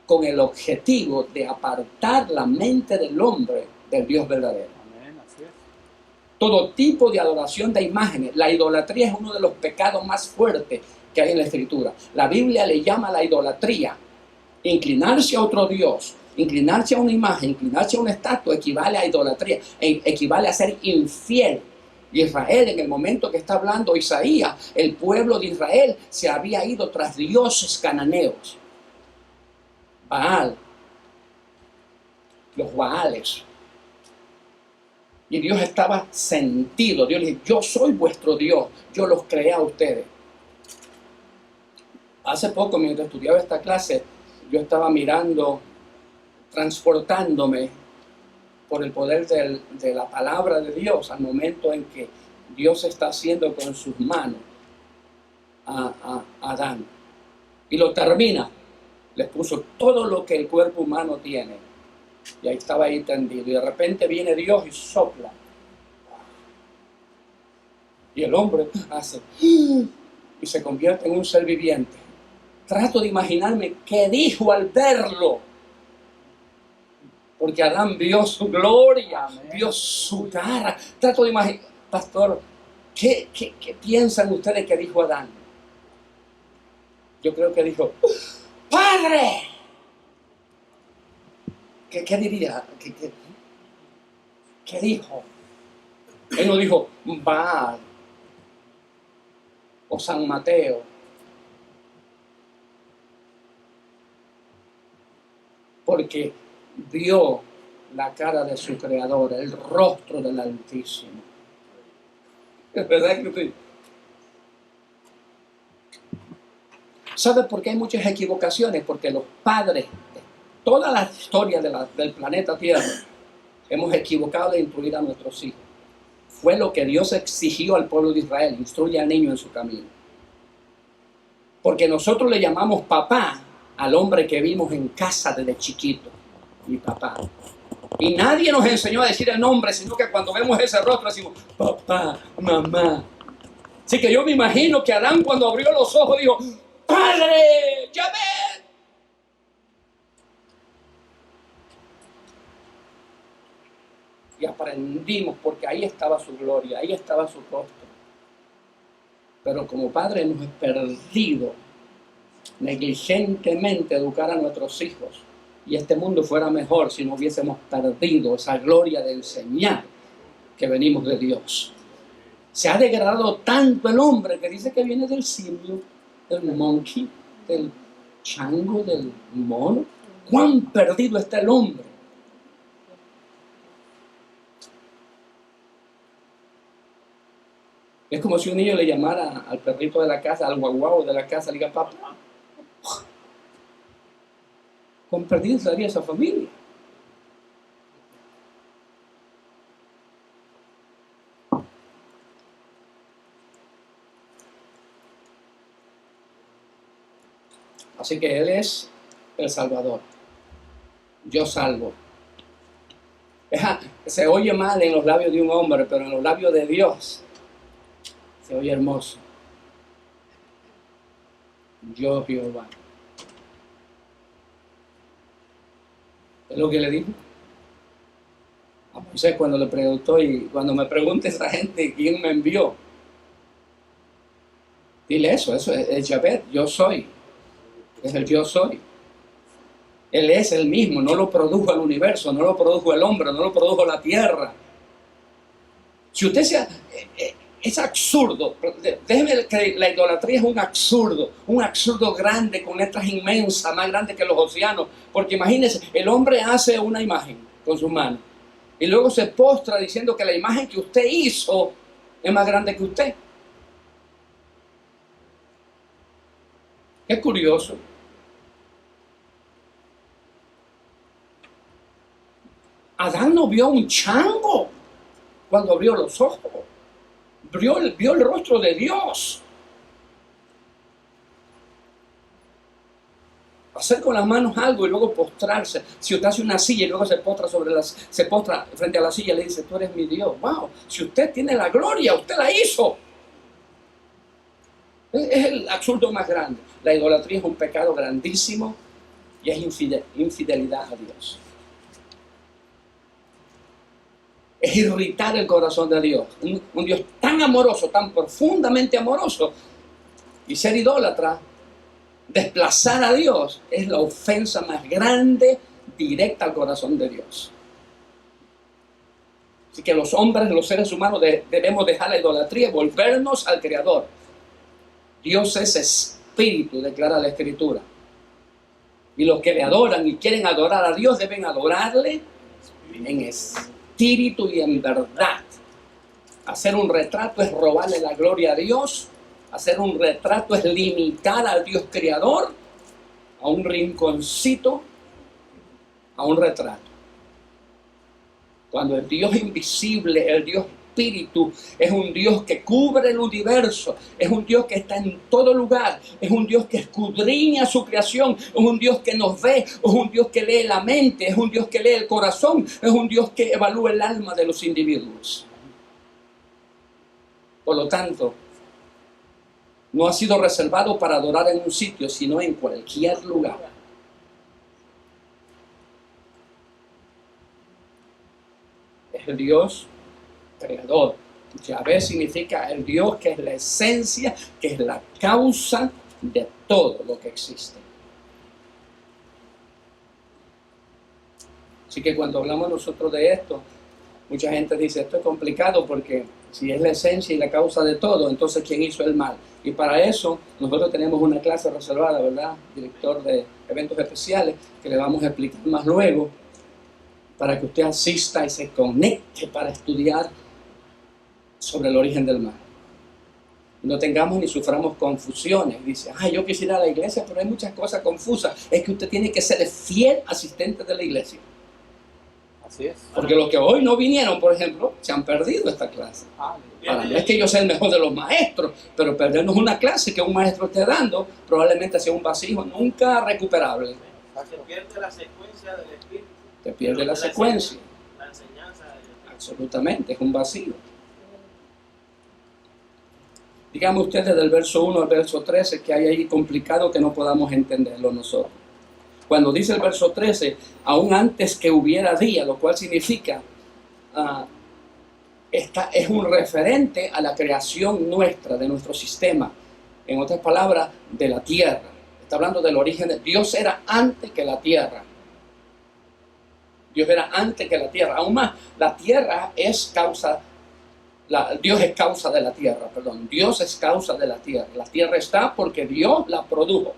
con el objetivo de apartar la mente del hombre del Dios verdadero. Amén, así es. Todo tipo de adoración de imágenes. La idolatría es uno de los pecados más fuertes que hay en la Escritura. La Biblia le llama la idolatría inclinarse a otro Dios. Inclinarse a una imagen, inclinarse a una estatua equivale a idolatría, equivale a ser infiel. Israel, en el momento que está hablando Isaías, el pueblo de Israel se había ido tras dioses cananeos. Baal, los Baales. Y Dios estaba sentido. Dios le dijo: yo soy vuestro Dios, yo los creé a ustedes. Hace poco, mientras estudiaba esta clase, yo estaba mirando, transportándome por el poder de la palabra de Dios al momento en que Dios está haciendo con sus manos a Adán. Y lo termina. Les puso todo lo que el cuerpo humano tiene. Y ahí estaba ahí tendido. Y de repente viene Dios y sopla. Y el hombre hace y se convierte en un ser viviente. Trato de imaginarme qué dijo al verlo. Porque Adán vio su gloria, vio su cara. Trato de imaginar, pastor, ¿qué piensan ustedes que dijo Adán? Yo creo que dijo: ¡Padre! ¿Qué diría? ¿Qué dijo? Él no dijo Baal o San Mateo. Porque vio la cara de su creador, el rostro del Altísimo. Es verdad que sí. ¿Sabe por qué hay muchas equivocaciones? Porque los padres de toda la historia del planeta Tierra hemos equivocado de instruir a nuestros hijos. Fue lo que Dios exigió al pueblo de Israel: instruye al niño en su camino. Porque nosotros le llamamos papá al hombre que vimos en casa desde chiquito. Mi papá. Y nadie nos enseñó a decir el nombre, sino que cuando vemos ese rostro decimos, papá, mamá. Así que yo me imagino que Adán cuando abrió los ojos dijo, Padre, Yahvé. Y aprendimos porque ahí estaba su gloria, ahí estaba su rostro. Pero como padre hemos perdido negligentemente educar a nuestros hijos. Y este mundo fuera mejor si no hubiésemos perdido esa gloria de enseñar que venimos de Dios. Se ha degradado tanto el hombre que dice que viene del simio, del monkey, del chango, del mono. ¿Cuán perdido está el hombre? Es como si un niño le llamara al perrito de la casa, al guaguao de la casa, le diga, papá. ¿Cuán perdida estaría esa familia? Así que Él es el Salvador. Yo salvo. Se oye mal en los labios de un hombre, pero en los labios de Dios se oye hermoso. Yo, Jehová. Es lo que le dijo a Moisés cuando le preguntó, y cuando me pregunte esa gente quién me envió, dile eso es Yahvé, yo soy. Es el yo soy. Él es el mismo, no lo produjo el universo, no lo produjo el hombre, no lo produjo la tierra. Si usted es absurdo, déjeme que la idolatría es un absurdo grande, con letras inmensas, más grandes que los océanos, porque imagínense, el hombre hace una imagen con sus manos y luego se postra diciendo que la imagen que usted hizo es más grande que usted. Qué curioso. Adán no vio un chango cuando abrió los ojos. Vio el rostro de Dios. Hacer con las manos algo y luego postrarse. Si usted hace una silla y luego se postra frente a la silla y le dice, tú eres mi Dios. Wow, si usted tiene la gloria, usted la hizo. Es el absurdo más grande. La idolatría es un pecado grandísimo y es infidelidad a Dios. Es irritar el corazón de Dios. Un Dios tan amoroso, tan profundamente amoroso. Y ser idólatra, desplazar a Dios, es la ofensa más grande directa al corazón de Dios. Así que los hombres, los seres humanos, debemos dejar la idolatría y volvernos al Creador. Dios es espíritu, declara la Escritura. Y los que le adoran y quieren adorar a Dios deben adorarle en espíritu y en verdad. Hacer un retrato es robarle la gloria a Dios. Hacer un retrato es limitar al Dios creador a un rinconcito, a un retrato. Cuando el Dios invisible, el Dios espíritu, es un Dios que cubre el universo, es un Dios que está en todo lugar, es un Dios que escudriña su creación, es un Dios que nos ve, es un Dios que lee la mente, es un Dios que lee el corazón, es un Dios que evalúa el alma de los individuos. Por lo tanto, no ha sido reservado para adorar en un sitio, sino en cualquier lugar. Es el Dios creador. Yahvé significa el Dios que es la esencia, que es la causa de todo lo que existe. Así que cuando hablamos nosotros de esto, mucha gente dice, esto es complicado porque si es la esencia y la causa de todo, entonces ¿quién hizo el mal? Y para eso nosotros tenemos una clase reservada, ¿verdad? Director de eventos especiales, que le vamos a explicar más luego, para que usted asista y se conecte para estudiar sobre el origen del mal. No tengamos ni suframos confusiones. Dice, yo quisiera ir a la iglesia, pero hay muchas cosas confusas. Es que usted tiene que ser el fiel asistente de la iglesia. Así es. Porque los que hoy no vinieron, por ejemplo, se han perdido esta clase. Para no es que yo sea el mejor de los maestros, pero perdernos una clase que un maestro esté dando probablemente sea un vacío nunca recuperable. Se pierde la secuencia del espíritu. Te pierde la secuencia. enseñanza. Absolutamente, es un vacío. Dígame ustedes del verso 1 al verso 13 que hay ahí complicado que no podamos entenderlo nosotros. Cuando dice el verso 13, aún antes que hubiera día, lo cual significa, esta es un referente a la creación nuestra, de nuestro sistema. En otras palabras, de la tierra. Está hablando del origen de Dios. Era antes que la tierra. Dios era antes que la tierra. Aún más, la tierra es causa, Dios es causa de la tierra, perdón. Dios es causa de la tierra. La tierra está porque Dios la produjo.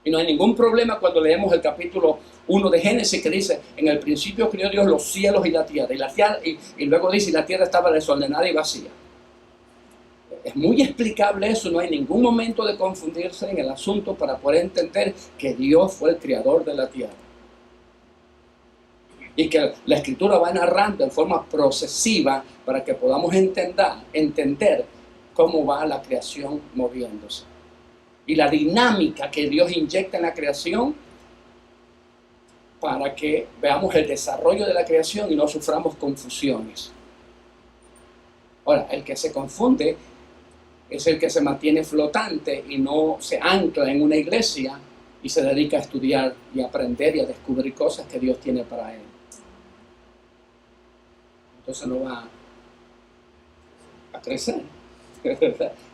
Y no hay ningún problema cuando leemos el capítulo 1 de Génesis que dice, en el principio creó Dios los cielos y la tierra. Y luego dice, y la tierra estaba desordenada y vacía. Es muy explicable eso, no hay ningún momento de confundirse en el asunto para poder entender que Dios fue el creador de la tierra. Y que la Escritura va narrando en forma procesiva para que podamos entender cómo va la creación moviéndose. Y la dinámica que Dios inyecta en la creación para que veamos el desarrollo de la creación y no suframos confusiones. Ahora, el que se confunde es el que se mantiene flotante y no se ancla en una iglesia y se dedica a estudiar y a aprender y a descubrir cosas que Dios tiene para él. Entonces no va a crecer.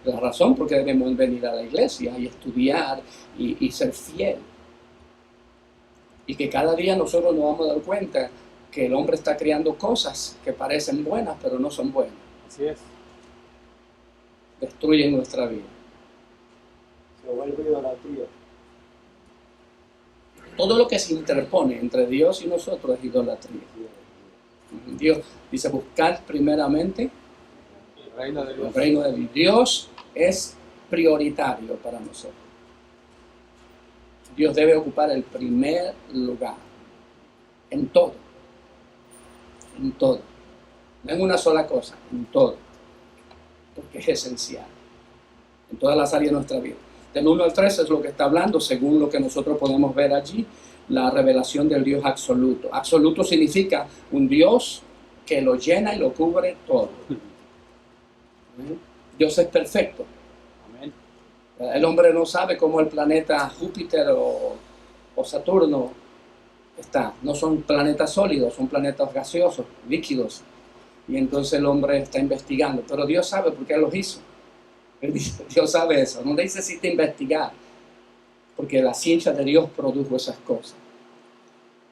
La razón por qué debemos venir a la iglesia y estudiar y ser fiel. Y que cada día nosotros nos vamos a dar cuenta que el hombre está creando cosas que parecen buenas, pero no son buenas. Así es. Destruyen nuestra vida. Se vuelve idolatría. Todo lo que se interpone entre Dios y nosotros es idolatría. Dios dice, buscar primeramente El reino de Dios. el reino de Dios. Dios es prioritario para nosotros. Dios debe ocupar el primer lugar en todo. En todo. No en una sola cosa, en todo. Porque es esencial. En todas las áreas de nuestra vida. Del 1 al 3 es lo que está hablando, según lo que nosotros podemos ver allí, la revelación del Dios absoluto. Absoluto significa un Dios que lo llena y lo cubre todo. Dios es perfecto. Amén. El hombre no sabe cómo el planeta Júpiter o Saturno está. No son planetas sólidos, son planetas gaseosos, líquidos. Y entonces el hombre está investigando. Pero Dios sabe porque Él los hizo. Él dice, Dios sabe eso. No necesita investigar. Porque la ciencia de Dios produjo esas cosas.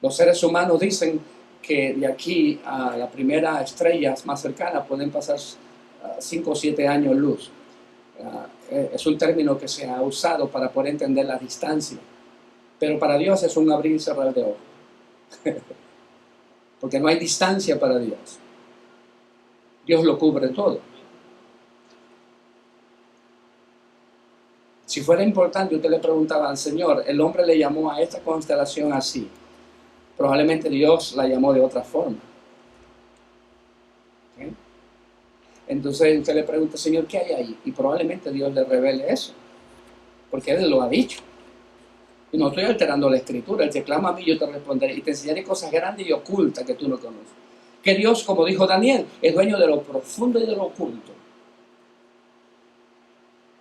Los seres humanos dicen que de aquí a la primera estrella más cercana pueden pasar 5 o 7 años luz. Es un término que se ha usado para poder entender la distancia. Pero para Dios es un abrir y cerrar de ojos. Porque no hay distancia para Dios. Dios lo cubre todo. Si fuera importante, usted le preguntaba al Señor, el hombre le llamó a esta constelación así. Probablemente Dios la llamó de otra forma. ¿Okay? Entonces usted le pregunta, Señor, ¿qué hay ahí? Y probablemente Dios le revele eso. Porque Él lo ha dicho. Y no estoy alterando la escritura. Él te clama a mí, yo te responderé. Y te enseñaré cosas grandes y ocultas que tú no conoces. Que Dios, como dijo Daniel, es dueño de lo profundo y de lo oculto.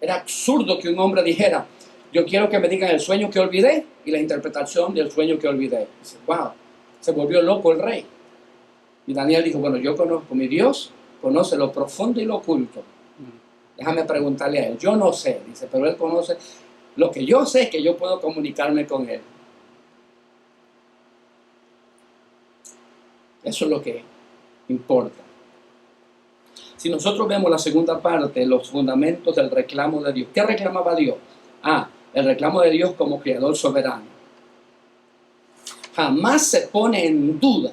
Era absurdo que un hombre dijera, yo quiero que me digan el sueño que olvidé y la interpretación del sueño que olvidé. Dice, wow, se volvió loco el rey. Y Daniel dijo, bueno, yo conozco, mi Dios conoce lo profundo y lo oculto. Déjame preguntarle a Él. Yo no sé, dice, pero Él conoce. Lo que yo sé es que yo puedo comunicarme con Él. Eso es lo que importa. Si nosotros vemos la segunda parte, los fundamentos del reclamo de Dios. ¿Qué reclamaba Dios? El reclamo de Dios como creador soberano. Jamás se pone en duda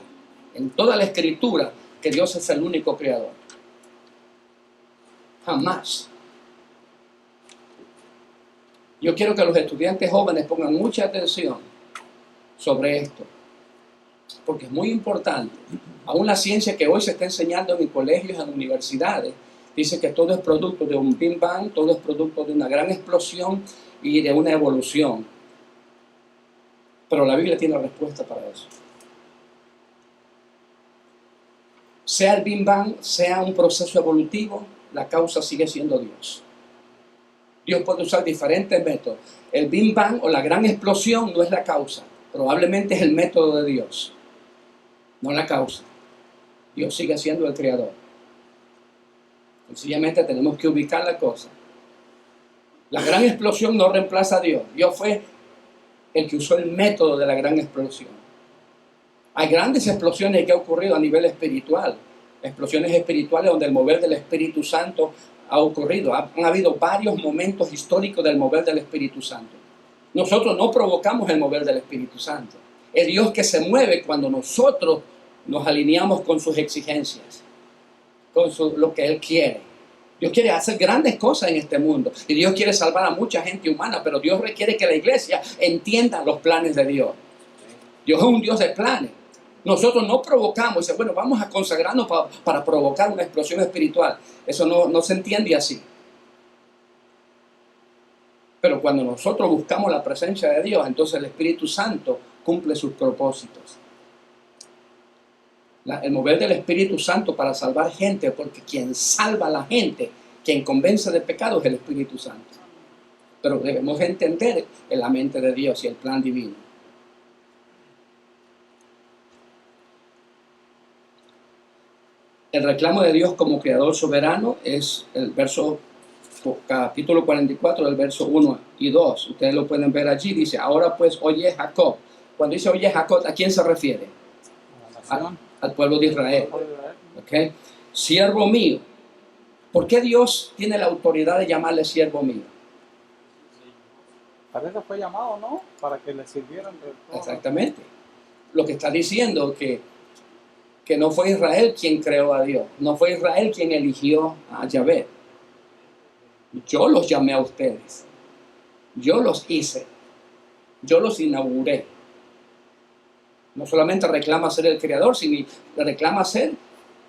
en toda la escritura que Dios es el único creador. Jamás. Yo quiero que los estudiantes jóvenes pongan mucha atención sobre esto, porque es muy importante. Aún la ciencia que hoy se está enseñando en colegios, en universidades, dice que todo es producto de un Big Bang, todo es producto de una gran explosión y de una evolución. Pero la Biblia tiene respuesta para eso. Sea el Big Bang, sea un proceso evolutivo, la causa sigue siendo Dios. Dios puede usar diferentes métodos. El Big Bang o la gran explosión no es la causa. Probablemente es el método de Dios, no la causa. Dios sigue siendo el creador. Sencillamente tenemos que ubicar la cosa. La gran explosión no reemplaza a Dios. Dios fue el que usó el método de la gran explosión. Hay grandes explosiones que han ocurrido a nivel espiritual. Explosiones espirituales donde el mover del Espíritu Santo ha ocurrido. Han habido varios momentos históricos del mover del Espíritu Santo. Nosotros no provocamos el mover del Espíritu Santo. Es Dios que se mueve cuando nosotros nos alineamos con sus exigencias, con lo que Él quiere. Dios quiere hacer grandes cosas en este mundo y Dios quiere salvar a mucha gente humana, pero Dios requiere que la iglesia entienda los planes de Dios. Dios es un Dios de planes. Nosotros no provocamos, dice, bueno, vamos a consagrarnos para provocar una explosión espiritual. Eso no se entiende así. Pero cuando nosotros buscamos la presencia de Dios, entonces el Espíritu Santo cumple sus propósitos. El mover del Espíritu Santo para salvar gente, porque quien salva a la gente, quien convence de pecado es el Espíritu Santo. Pero debemos entender en la mente de Dios y el plan divino. El reclamo de Dios como creador soberano es el capítulo 44, del verso 1 y 2. Ustedes lo pueden ver allí. Dice, ahora pues oye Jacob. Cuando dice oye Jacob, ¿a quién se refiere? Al pueblo de Israel. ¿Okay? Siervo mío. ¿Por qué Dios tiene la autoridad de llamarle siervo mío? Para eso fue llamado, ¿no? Para que le sirvieran de todo. Exactamente. Lo que está diciendo que no fue Israel quien creó a Dios. No fue Israel quien eligió a Yahvé. Yo los llamé a ustedes. Yo los hice. Yo los inauguré. No solamente reclama ser el creador, sino reclama ser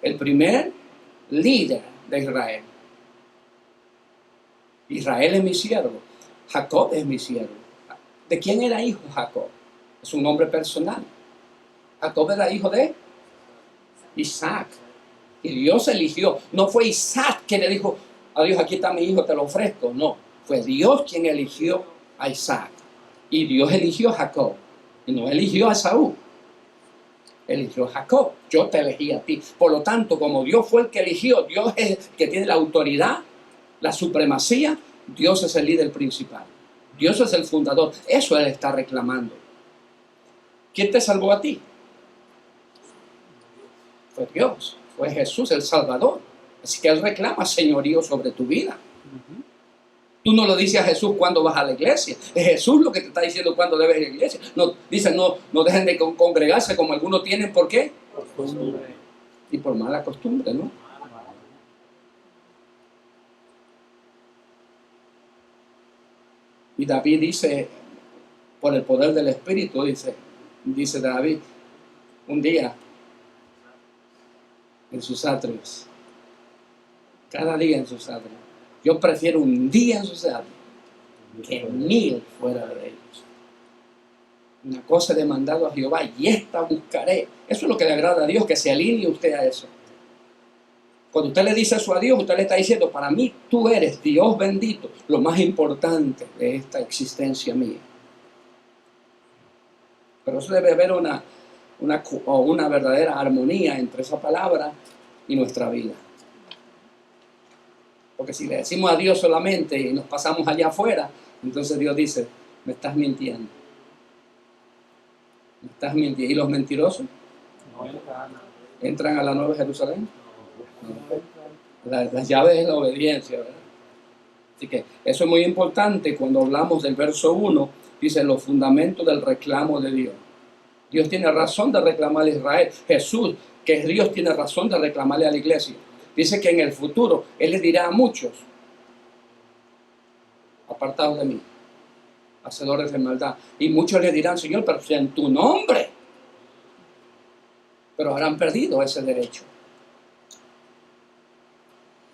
el primer líder de Israel. Israel es mi siervo. Jacob es mi siervo. ¿De quién era hijo Jacob? Es un nombre personal. Jacob era hijo de Isaac. Y Dios eligió. No fue Isaac que le dijo a Dios, aquí está mi hijo, te lo ofrezco. No, fue Dios quien eligió a Isaac. Y Dios eligió a Jacob. Y no eligió a Esaú. Eligió a Jacob. Yo te elegí a ti. Por lo tanto, como Dios fue el que eligió, Dios es el que tiene la autoridad, la supremacía, Dios es el líder principal. Dios es el fundador. Eso Él está reclamando. ¿Quién te salvó a ti? Fue Dios. Fue Jesús el Salvador. Así que Él reclama señorío sobre tu vida. Tú no lo dices a Jesús cuando vas a la iglesia. Es Jesús lo que te está diciendo cuando debes ir a la iglesia. No, dice, no dejen de congregarse como algunos tienen. ¿Por qué? Costumbre. Y por mala costumbre, ¿no? Y David dice, por el poder del Espíritu, dice David, un día en sus atrios, cada día en sus atrios. Yo prefiero un día en sus atrios que 1000 fuera de ellos. Una cosa he demandado a Jehová y esta buscaré. Eso es lo que le agrada a Dios, que se alinee usted a eso. Cuando usted le dice eso a Dios, usted le está diciendo, para mí tú eres, Dios bendito, lo más importante de esta existencia mía. Pero eso debe haber una verdadera armonía entre esa palabra y nuestra vida. Porque si le decimos a Dios solamente y nos pasamos allá afuera, entonces Dios dice, me estás mintiendo. Me estás mintiendo. ¿Y los mentirosos? ¿Entran a la Nueva Jerusalén? No. La llave es la obediencia, ¿verdad? Así que eso es muy importante cuando hablamos del verso 1, dice los fundamentos del reclamo de Dios. Dios tiene razón de reclamarle a Israel. Jesús, que es Dios, tiene razón de reclamarle a la iglesia. Dice que en el futuro Él les dirá a muchos, apartados de mí, hacedores de maldad. Y muchos le dirán, Señor, pero en tu nombre. Pero habrán perdido ese derecho.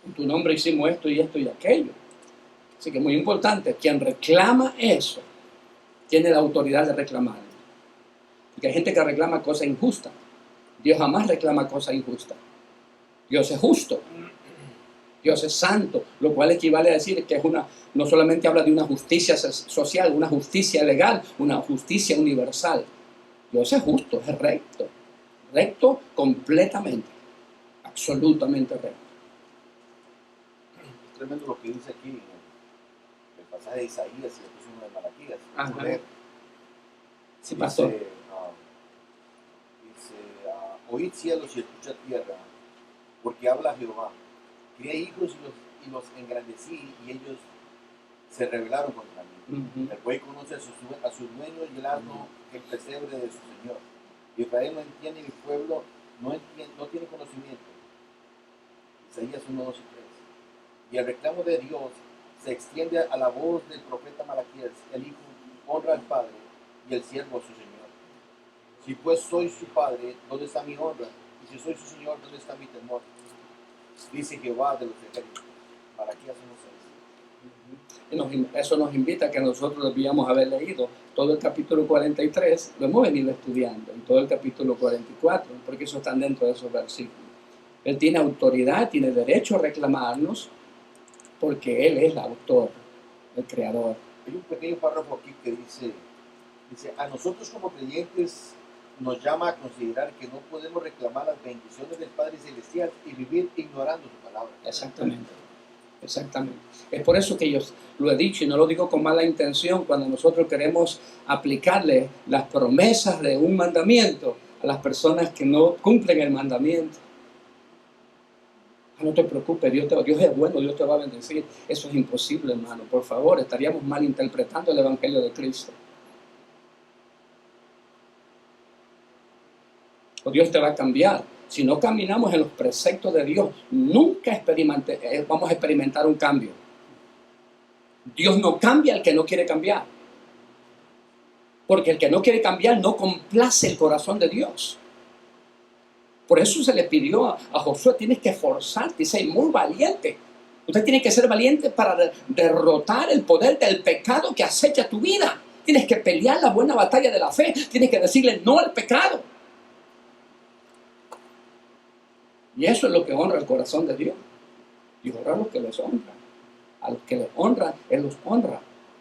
En tu nombre hicimos esto y esto y aquello. Así que es muy importante, quien reclama eso, tiene la autoridad de reclamarlo. Porque hay gente que reclama cosas injustas. Dios jamás reclama cosas injustas. Dios es justo. Dios es santo, lo cual equivale a decir que es no solamente habla de una justicia social, una justicia legal, una justicia universal. Dios es justo, es recto, recto completamente, absolutamente recto. Es tremendo lo que dice aquí el pasaje de Isaías y después uno de Malaquías. Ajá. Sí, pastor. Dice, oíd cielos y escuchad tierra, porque habla Jehová. Crié hijos y los engrandecí, y ellos se rebelaron contra mí. El buey conoce a sus dueños, y el asno el pesebre de su señor. Israel no entiende, mi pueblo no tiene conocimiento. Isaías 1, 2 y 3. Y el reclamo de Dios se extiende a la voz del profeta Malaquías. El hijo honra al padre y el siervo a su señor. Si pues soy su padre, ¿dónde está mi honra? Y si soy su señor, ¿dónde está mi temor? Dice Jehová de los ejércitos. Malaquías 1:6. Eso nos invita a que nosotros debíamos haber leído todo el capítulo 43, lo hemos venido estudiando, y todo el capítulo 44, porque eso está dentro de esos versículos. Él tiene autoridad, tiene derecho a reclamarnos, porque Él es el autor, el creador. Hay un pequeño párrafo aquí que dice, a nosotros como creyentes nos llama a considerar que no podemos reclamar las bendiciones del Padre Celestial y vivir ignorando su palabra. Exactamente. Exactamente. Es por eso que yo lo he dicho y no lo digo con mala intención cuando nosotros queremos aplicarle las promesas de un mandamiento a las personas que no cumplen el mandamiento. No te preocupes, Dios es bueno, Dios te va a bendecir. Eso es imposible, hermano. Por favor, estaríamos malinterpretando el Evangelio de Cristo. O Dios te va a cambiar. Si no caminamos en los preceptos de Dios, nunca vamos a experimentar un cambio. Dios no cambia al que no quiere cambiar. Porque el que no quiere cambiar no complace el corazón de Dios. Por eso se le pidió a Josué, tienes que esforzarte y ser muy valiente. Usted tiene que ser valiente para derrotar el poder del pecado que acecha tu vida. Tienes que pelear la buena batalla de la fe. Tienes que decirle no al pecado. Y eso es lo que honra el corazón de Dios. Y honra a los que les honran. A los que les honran, Él los honra.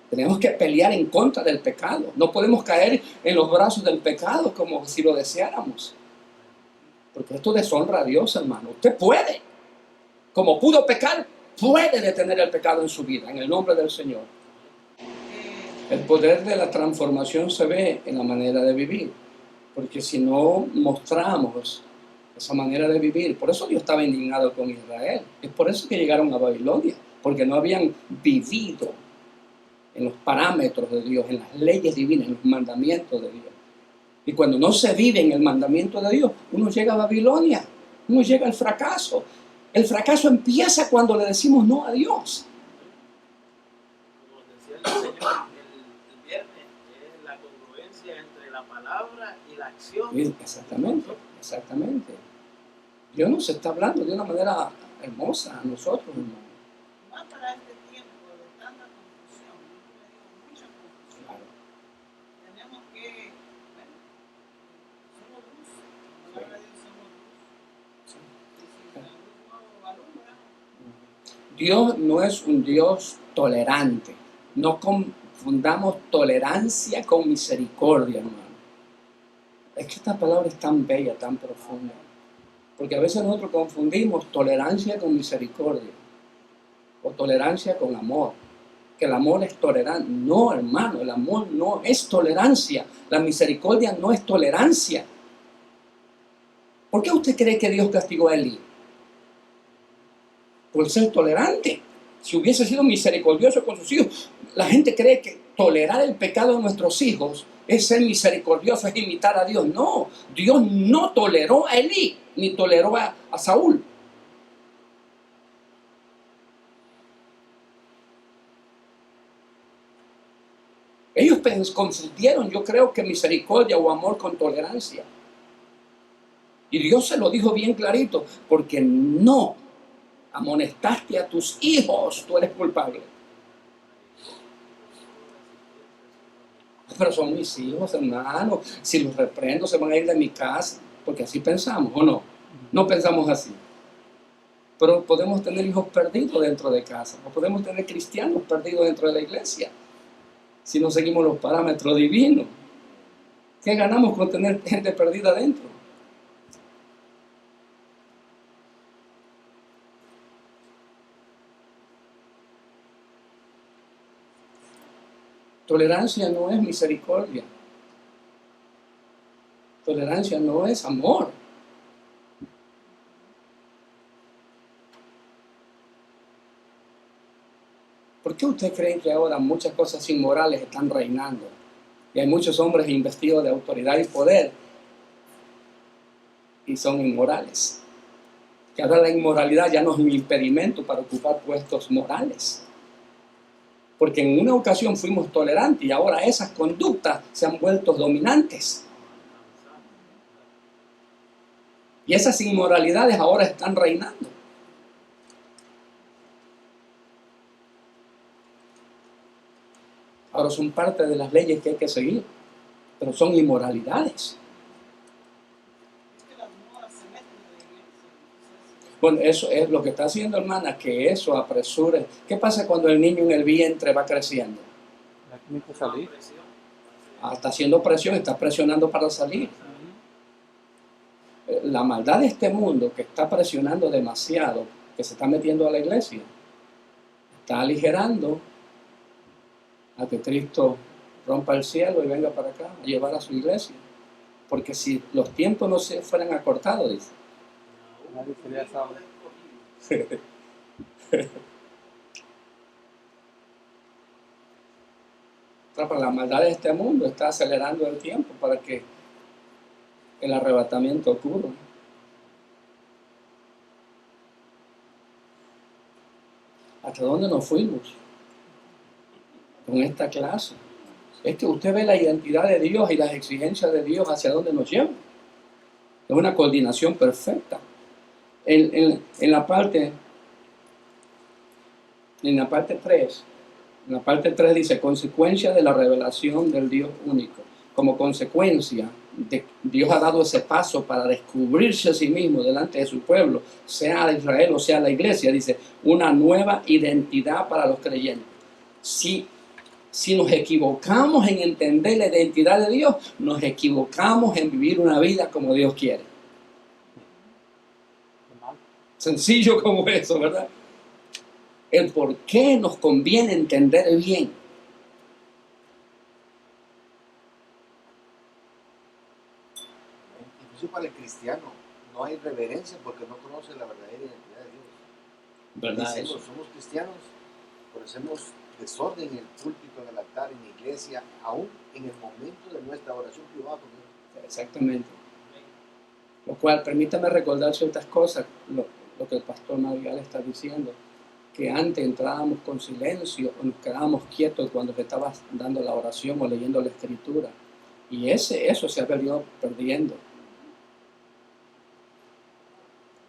Tenemos que pelear en contra del pecado. No podemos caer en los brazos del pecado como si lo deseáramos. Porque esto deshonra a Dios, hermano. Usted puede. Como pudo pecar, puede detener el pecado en su vida, en el nombre del Señor. El poder de la transformación se ve en la manera de vivir. Porque si no mostramos esa manera de vivir, por eso Dios estaba indignado con Israel. Es por eso que llegaron a Babilonia, porque no habían vivido en los parámetros de Dios, en las leyes divinas, en los mandamientos de Dios. Y cuando no se vive en el mandamiento de Dios, uno llega a Babilonia, uno llega al fracaso. El fracaso empieza cuando le decimos no a Dios. Como decía el Señor el viernes, es la congruencia entre la palabra y la acción. Exactamente, exactamente. Dios nos está hablando de una manera hermosa a nosotros, hermano. Más para este tiempo de tanta confusión, mucha confusión. Claro. Tenemos que, bueno, somos luz, la palabra de Dios somos luz. Sí. Y si la luz no alumbra, Dios no es un Dios tolerante. No confundamos tolerancia con misericordia, hermano. Es que esta palabra es tan bella, tan profunda. Porque a veces nosotros confundimos tolerancia con misericordia. O tolerancia con amor. Que el amor es tolerante. No, hermano, el amor no es tolerancia. La misericordia no es tolerancia. ¿Por qué usted cree que Dios castigó a Elí? Por ser tolerante. Si hubiese sido misericordioso con sus hijos, la gente cree que tolerar el pecado de nuestros hijos es ser misericordioso, es imitar a Dios. No, Dios no toleró a Elí, ni toleró a Saúl. Ellos confundieron, yo creo, que misericordia o amor con tolerancia. Y Dios se lo dijo bien clarito, porque no amonestaste a tus hijos, tú eres culpable. Pero son mis hijos, hermano. Si los reprendo, se van a ir de mi casa. Porque así pensamos, ¿o no? No pensamos así. Pero podemos tener hijos perdidos dentro de casa, o podemos tener cristianos perdidos dentro de la iglesia, si no seguimos los parámetros divinos. ¿Qué ganamos con tener gente perdida dentro? Tolerancia no es misericordia. Tolerancia no es amor. ¿Por qué ustedes creen que ahora muchas cosas inmorales están reinando? Y hay muchos hombres investidos de autoridad y poder y son inmorales. Que ahora la inmoralidad ya no es un impedimento para ocupar puestos morales. Porque en una ocasión fuimos tolerantes y ahora esas conductas se han vuelto dominantes. Y esas inmoralidades ahora están reinando. Ahora son parte de las leyes que hay que seguir, pero son inmoralidades. Bueno, eso es lo que está haciendo, hermana, que eso apresure. ¿Qué pasa cuando el niño en el vientre va creciendo? Tiene que salir. Está haciendo presión, está presionando para salir. La maldad de este mundo que está presionando demasiado, que se está metiendo a la iglesia, está aligerando a que Cristo rompa el cielo y venga para acá a llevar a su iglesia. Porque si los tiempos no se fueran acortados, dice. Nadie sería salvo. La maldad de este mundo está acelerando el tiempo para que el arrebatamiento ocurra. ¿Hasta dónde nos fuimos con esta clase? Es que usted ve la identidad de Dios y las exigencias de Dios hacia dónde nos llevan. Es una coordinación perfecta. En la parte 3 dice, consecuencia de la revelación del Dios único. Como consecuencia, Dios ha dado ese paso para descubrirse a sí mismo delante de su pueblo, sea de Israel o sea la iglesia, dice, una nueva identidad para los creyentes. Si nos equivocamos en entender la identidad de Dios, nos equivocamos en vivir una vida como Dios quiere. Sencillo como eso, ¿verdad? El por qué nos conviene entender bien. Incluso para el cristiano no hay reverencia porque no conoce la verdadera identidad de Dios. ¿Verdad? Decimos, somos cristianos, pero hacemos desorden en el púlpito, en el altar, en la iglesia, aún en el momento de nuestra oración privada con Dios. Exactamente. Lo cual, permítame recordar ciertas cosas, lo que el pastor Margal está diciendo, que antes entrábamos con silencio o nos quedábamos quietos cuando se estaba dando la oración o leyendo la escritura. Y eso se ha venido perdiendo.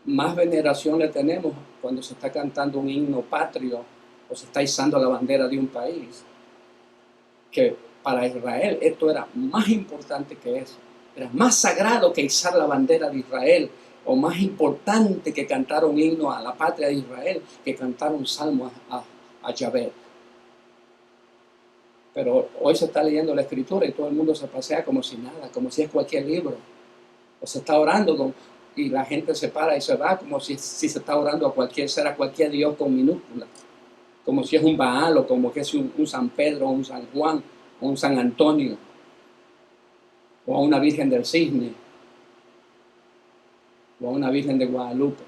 Más veneración le tenemos cuando se está cantando un himno patrio o se está izando la bandera de un país, que para Israel esto era más importante que eso. Era más sagrado que izar la bandera de Israel, o más importante que cantar un himno a la patria de Israel, que cantar un salmo a Yahvé. Pero hoy se está leyendo la escritura y todo el mundo se pasea como si nada, como si es cualquier libro. O se está orando y la gente se para y se va como si se está orando a cualquier ser, a cualquier Dios con minúscula. Como si es un Baal o como que es un San Pedro o un San Juan o un San Antonio o a una Virgen del Cisne o a una Virgen de Guadalupe.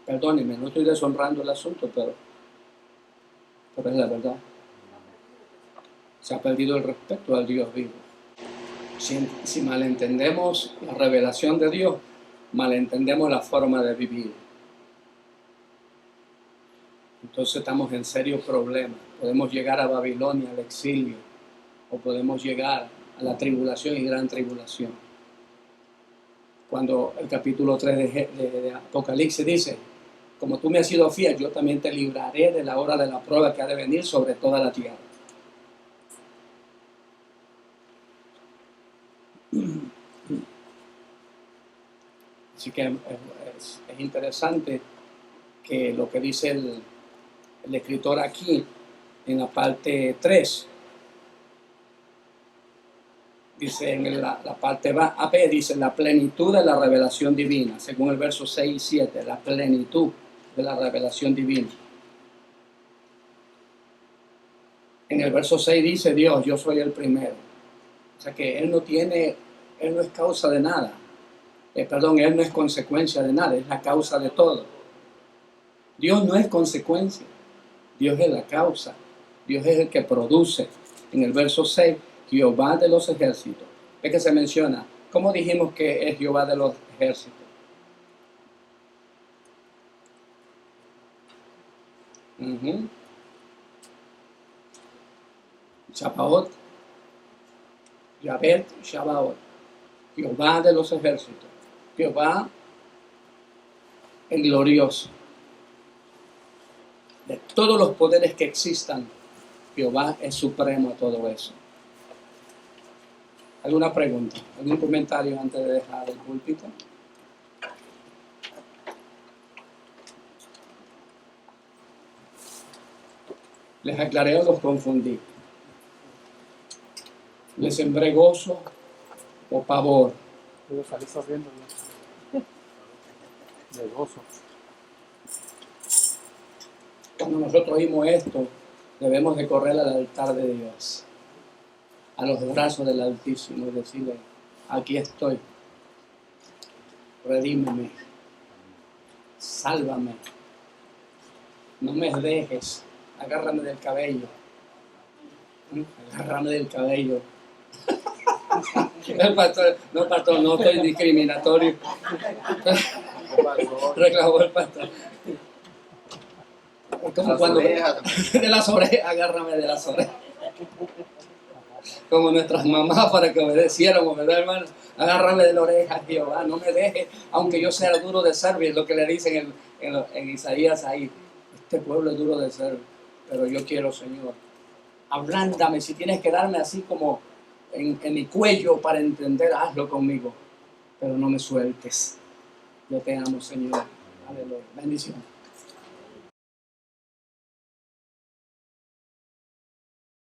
Perdónenme, no estoy deshonrando el asunto, pero es la verdad. Se ha perdido el respeto al Dios vivo. Si malentendemos la revelación de Dios, malentendemos la forma de vivir. Entonces estamos en serios problemas. Podemos llegar a Babilonia, al exilio, o podemos llegar a la tribulación y gran tribulación. Cuando el capítulo 3 de Apocalipsis dice, como tú me has sido fiel, yo también te libraré de la hora de la prueba que ha de venir sobre toda la tierra. Así que es interesante que lo que dice el escritor aquí en la parte 3. Dice en la parte B, dice la plenitud de la revelación divina, según el verso 6 y 7, la plenitud de la revelación divina. En el verso 6 dice Dios, yo soy el primero. O sea que Él no es causa de nada. Él no es consecuencia de nada, es la causa de todo. Dios no es consecuencia, Dios es la causa. Dios es el que produce. En el verso 6, Jehová de los ejércitos. Es que se menciona, ¿cómo dijimos que es Jehová de los ejércitos? Shabaot, Yahvet, Shabaot, Jehová de los ejércitos, Jehová el glorioso. De todos los poderes que existan, Jehová es supremo a todo eso. ¿Alguna pregunta? ¿Algún comentario antes de dejar el púlpito? ¿Les aclaré o los confundí? ¿Les sembré gozo o pavor? Puedo salir corriendo de gozo. Cuando nosotros oímos esto, debemos de correr al altar de Dios, a los brazos del Altísimo y decirle, aquí estoy, redímeme, sálvame, no me dejes, agárrame del cabello, El pastor, no estoy discriminatorio, reclamó el pastor. Como cuando de las orejas, agárrame de las orejas. Como nuestras mamás para que obedeciéramos, ¿verdad, hermano? Agárrame de la oreja, Jehová, no me dejes, aunque yo sea duro de servir, es lo que le dicen en Isaías ahí. Este pueblo es duro de servir, pero yo quiero, Señor, ablándame, si tienes que darme así como en mi cuello para entender, hazlo conmigo, pero no me sueltes. Yo te amo, Señor. Aleluya. Bendición.